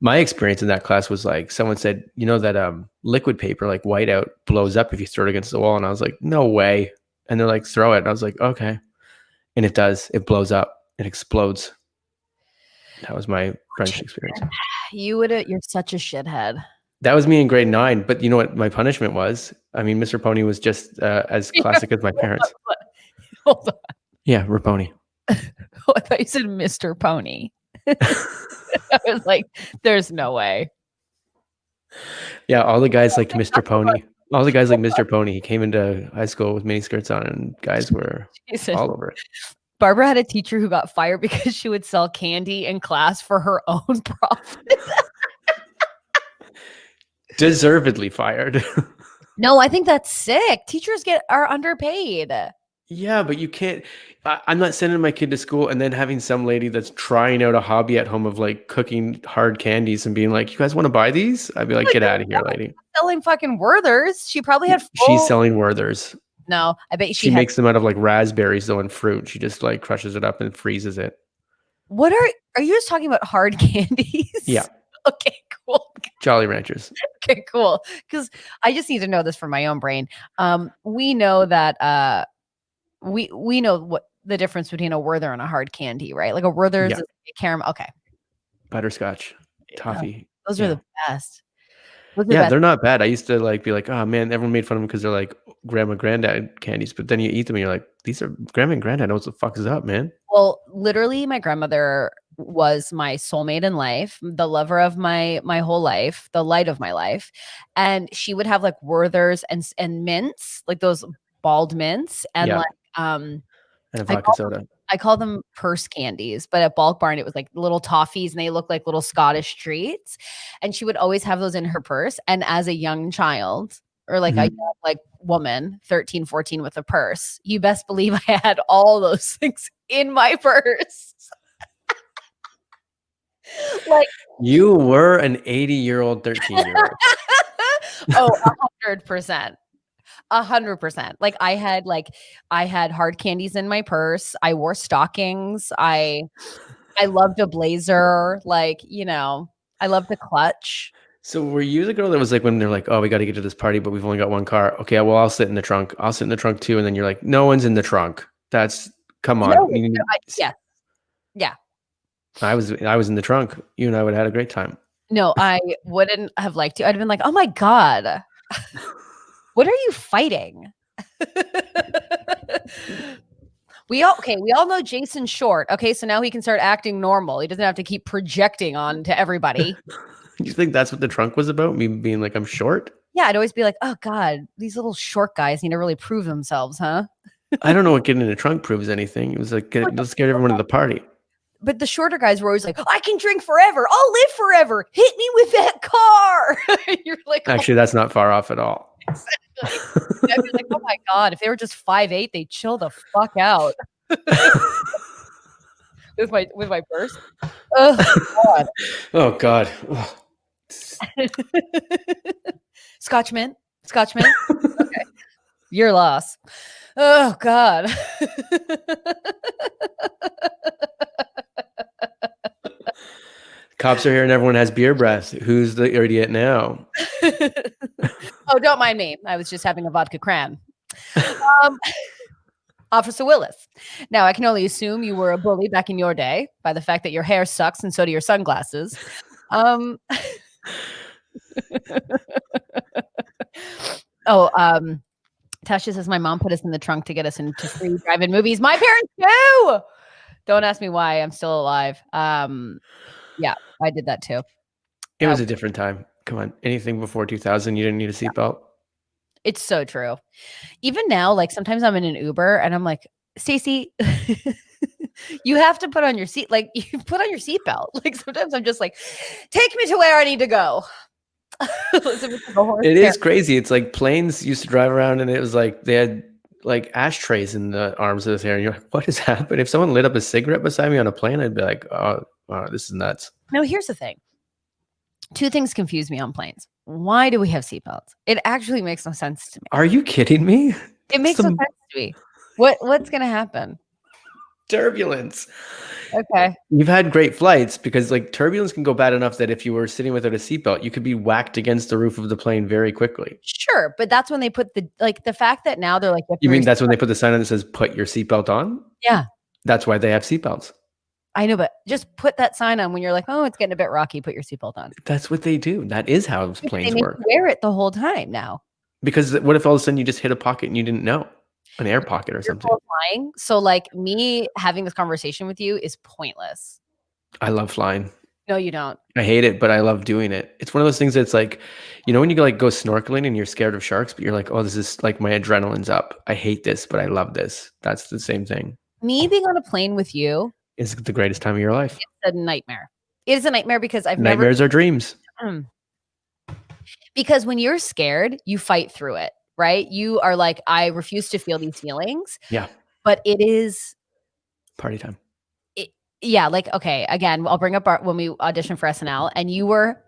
My experience in that class was like someone said, you know that liquid paper like whiteout blows up if you throw it against the wall, and I was like, no way. And they're like, throw it. And I was like, okay, and it does. It blows up. It explodes. That was my French experience. You're such a shithead. That was me in grade 9. But you know what my punishment was? I mean, Mr. Pony was just as classic as my parents. Hold on. Yeah, Raponi. Oh, I thought you said Mr. Pony. I was like, there's no way. Yeah, all the guys liked Mr. Pony. All the guys like Mr. Pony. He came into high school with mini skirts on, and guys were all over it. Barbara had a teacher who got fired because she would sell candy in class for her own profit. Deservedly fired. No, I think that's sick. Teachers are underpaid. Yeah, but you can't. I'm not sending my kid to school and then having some lady that's trying out a hobby at home of like cooking hard candies and being like, "You guys want to buy these?" I'd be like, "Get out of here, lady." Selling fucking Werthers. She probably had. She's selling Werthers. No, I bet she makes them out of like raspberries though and fruit. She just like crushes it up and freezes it. What are you just talking about? Hard candies? Yeah. Okay, cool. Jolly Ranchers. Okay, cool. Because I just need to know this for my own brain. We know that we know what the difference between a Werther and a hard candy, right? Like a Werther's is a caramel. Okay. Butterscotch, toffee. Those are the best. They're not bad. I used to like be like, oh man, everyone made fun of them because they're like grandma granddad candies, but then you eat them and you're like, these are grandma and granddad knows what the fuck is up, man. Well, literally my grandmother was my soulmate in life, the lover of my whole life, the light of my life. And she would have like Werthers and mints, like those bald mints and like and a vodka soda. I call them purse candies, but at Bulk Barn, it was like little toffees and they look like little Scottish treats. And she would always have those in her purse. And as a young child or like a young, like woman, 13, 14 with a purse, you best believe I had all those things in my purse. Like you were an 80-year-old 13-year-old. Oh, 100%. 100%. Like I had hard candies in my purse. I wore stockings. I loved a blazer. Like, you know, I loved a clutch. So were you the girl that was like, when they're like, oh, we got to get to this party, but we've only got one car. Okay, well, I'll sit in the trunk. I'll sit in the trunk too. And then you're like, no one's in the trunk. Come on. No, yeah. I was in the trunk. You and I would have had a great time. No, I wouldn't have liked to. I'd have been like, oh my God. What are you fighting? We all know Jason's short. Okay, so now he can start acting normal. He doesn't have to keep projecting on to everybody. You think that's what the trunk was about? Me being like, I'm short? Yeah, I'd always be like, oh God, these little short guys need to really prove themselves, huh? I don't know what getting in a trunk proves anything. It was like, let's get everyone to the party. But the shorter guys were always like, I can drink forever. I'll live forever. Hit me with that car. You're like, actually, that's not far off at all. Exactly. I'd be like, oh my God, if they were just 5'8", they'd chill the fuck out. with my purse. Oh God. Oh God. Scotchman. Okay. Your loss. Oh God. Cops are here and everyone has beer breath. Who's the idiot now? Oh, don't mind me. I was just having a vodka cran. Officer Willis. Now, I can only assume you were a bully back in your day by the fact that your hair sucks and so do your sunglasses. Tasha says my mom put us in the trunk to get us into free drive-in movies. My parents too. Don't ask me why. I'm still alive. Yeah, I did that too. It was a different time. Come on. Anything before 2000, you didn't need a seatbelt. It's so true. Even now, like sometimes I'm in an Uber and I'm like, Stacey, You have to put on your seat, like you put on your seatbelt. Like sometimes I'm just like, take me to where I need to go. It is crazy. It's like planes used to drive around and it was like they had like ashtrays in the arms of this hair. And you're like, what is happening? If someone lit up a cigarette beside me on a plane, I'd be like, oh, this is nuts. Now, here's the thing. Two things confuse me on planes. Why do we have seatbelts? It actually makes no sense to me. Are you kidding me? It makes no sense to me. What's going to happen? Turbulence. Okay. You've had great flights because like turbulence can go bad enough that if you were sitting without a seatbelt, you could be whacked against the roof of the plane very quickly. Sure, but that's when they put the fact that now they're like, you mean that's when they put the sign on that says put your seatbelt on? Yeah. That's why they have seatbelts. I know, but just put that sign on when you're like, oh, it's getting a bit rocky. Put your seatbelt on. That's what they do. That is how planes work. They wear it the whole time now. Because what if all of a sudden you just hit a pocket and you didn't know? An air pocket or something. Flying. So like me having this conversation with you is pointless. I love flying. No, you don't. I hate it, but I love doing it. It's one of those things that's like, when you go snorkeling and you're scared of sharks, but you're like, oh, this is like my adrenaline's up. I hate this, but I love this. That's the same thing. Me being on a plane with you is the greatest time of your life. It's a nightmare. It is a nightmare because nightmares are dreams. Because when you're scared, you fight through it, right? You are like, I refuse to feel these feelings. Yeah. But it is party time. Yeah, like, okay, again, I'll bring up when we auditioned for SNL and you were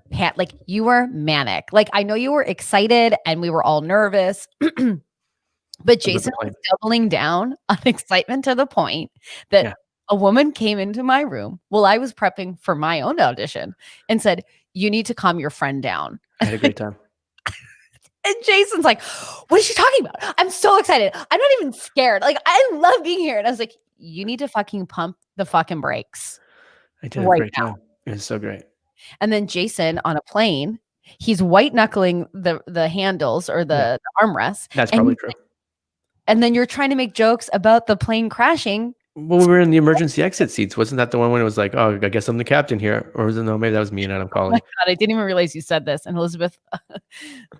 you were manic. Like, I know you were excited and we were all nervous, but Jason was doubling down on excitement to the point that a woman came into my room while I was prepping for my own audition and said, you need to calm your friend down. I had a great time. And Jason's like, what is she talking about? I'm so excited. I'm not even scared. Like, I love being here. And I was like, you need to fucking pump the fucking brakes. I did a great time. It was so great. And then Jason on a plane, he's white knuckling the handles or the armrests. That's probably true. And then you're trying to make jokes about the plane crashing. Well, we were in the emergency exit seats. Wasn't that the one when it was like, oh, I guess I'm the captain here? Or was it, no, maybe that was me and Adam calling. Oh my God, I didn't even realize you said this. And Elizabeth,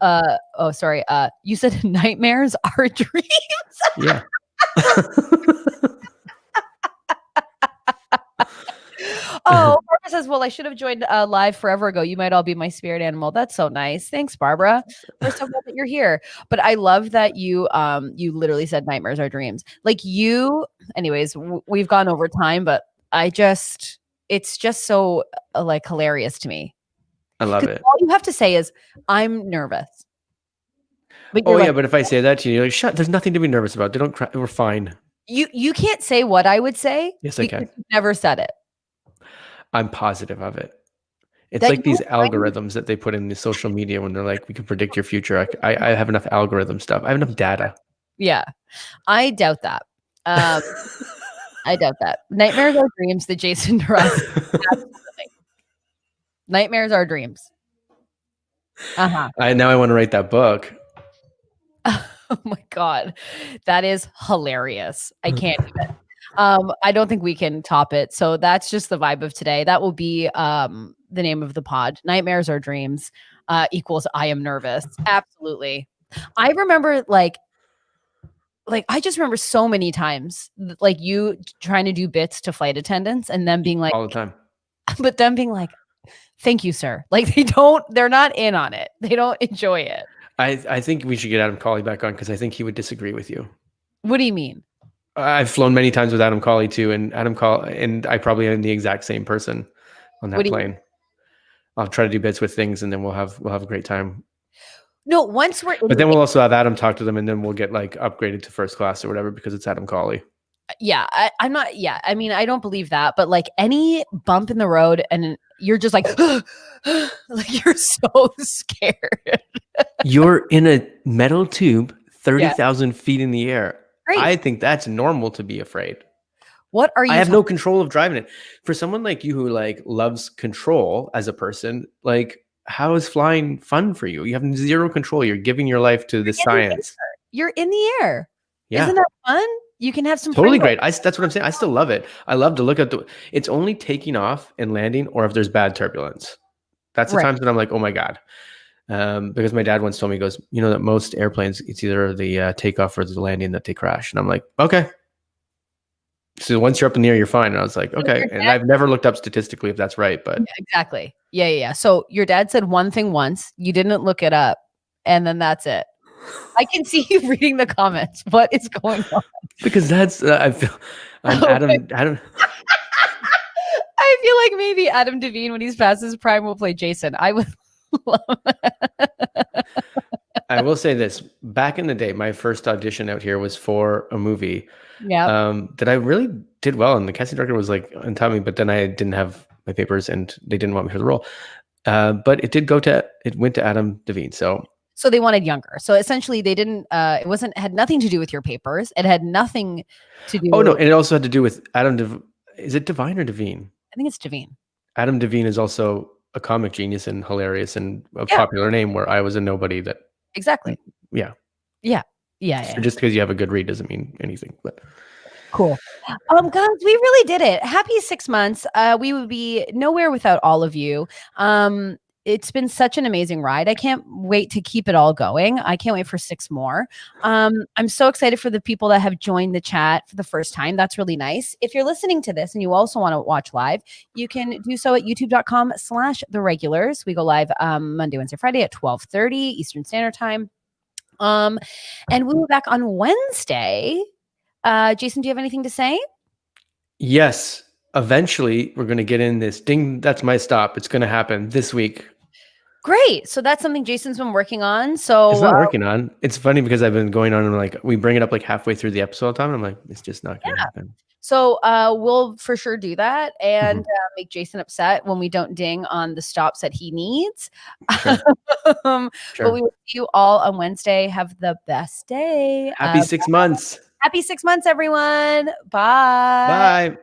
oh, sorry. You said nightmares are dreams. Yeah. Oh, Barbara says, well, I should have joined live forever ago. You might all be my spirit animal. That's so nice. Thanks, Barbara. We're so glad that you're here. But I love that you literally said nightmares are dreams. Like anyways, we've gone over time, but it's just so like hilarious to me. I love it. All you have to say is, I'm nervous. But but if I say that to you, you're like, shut, there's nothing to be nervous about. They don't cry. We're fine. You can't say what I would say. Yes, I can. You've never said it. I'm positive of it. It's like these algorithms that they put in the social media when they're like, we can predict your future. I have enough algorithm stuff. I have enough data. Yeah. I doubt that. I doubt that. Nightmares are dreams that Jason Derulo. Absolutely. Nightmares are dreams. Now I want to write that book. Oh my God. That is hilarious. I can't even. I don't think we can top it. So that's just the vibe of today. That will be the name of the pod. Nightmares are dreams equals I am nervous. Absolutely. I remember like I just remember so many times like you trying to do bits to flight attendants and them being like all the time. But them being like, thank you, sir. Like they're not in on it. They don't enjoy it. I think we should get Adam Cawley back on because I think he would disagree with you. What do you mean? I've flown many times with Adam Cawley too, and and I probably am the exact same person on that plane. I'll try to do bits with things, and then we'll have a great time. No, but then we'll also have Adam talk to them, and then we'll get like upgraded to first class or whatever because it's Adam Cawley. Yeah, I'm not. Yeah, I mean, I don't believe that, but like any bump in the road, and you're just like, like you're so scared. You're in a metal tube, 30,000 feet in the air. Right. I think that's normal to be afraid. What are you? I have no control of driving it. For someone like you who like loves control as a person, like how is flying fun for you? You have zero control. You're giving your life to the science. You're in the air. Yeah. Isn't that fun? You can have some totally great. That's what I'm saying. I still love it. I love to look at it's only taking off and landing or if there's bad turbulence. That's the times when I'm like, oh my God. Because my dad once told me, he goes, you know that most airplanes, it's either the takeoff or the landing that they crash. And I'm like, okay. So once you're up in the air, you're fine. And I was like, okay. And I've never looked up statistically if that's right, but exactly. Yeah. So your dad said one thing once, you didn't look it up, and then that's it. I can see you reading the comments. What is going on? because that's I feel Adam. I feel like maybe Adam Devine, when he's past his prime, will play Jason. I would love it. I will say this: back in the day, my first audition out here was for a movie. Yeah. That I really did well, and the casting director was like on top of me, but then I didn't have my papers, and they didn't want me for the role. But it went to Adam Devine. So they wanted younger. So essentially, they didn't. It had nothing to do with your papers. It had nothing to do. Oh no, and it also had to do with Adam. Is it Devine or Devine? I think it's Devine. Adam Devine is also a comic genius and hilarious and a popular name, where I was a nobody. That exactly. Yeah. So just because you have a good read doesn't mean anything. But cool. Guys, we really did it. Happy 6 months. We would be nowhere without all of you. It's been such an amazing ride. I can't wait to keep it all going. I can't wait for 6 more. I'm so excited for the people that have joined the chat for the first time. That's really nice. If you're listening to this and you also want to watch live, you can do so at youtube.com/theregulars. We go live Monday, Wednesday, Friday at 12:30 Eastern Standard Time. And we'll be back on Wednesday. Jason, do you have anything to say? Yes. Eventually, we're going to get in this ding. That's my stop. It's going to happen this week. Great. So that's something Jason's been working on. So it's not working on. It's funny because I've been going on and like we bring it up like halfway through the episode all the time. And I'm like, it's just not going to happen. So we'll for sure do that and make Jason upset when we don't ding on the stops that he needs. Sure. But we will see you all on Wednesday. Have the best day. Happy 6 months. Happy 6 months, everyone. Bye. Bye.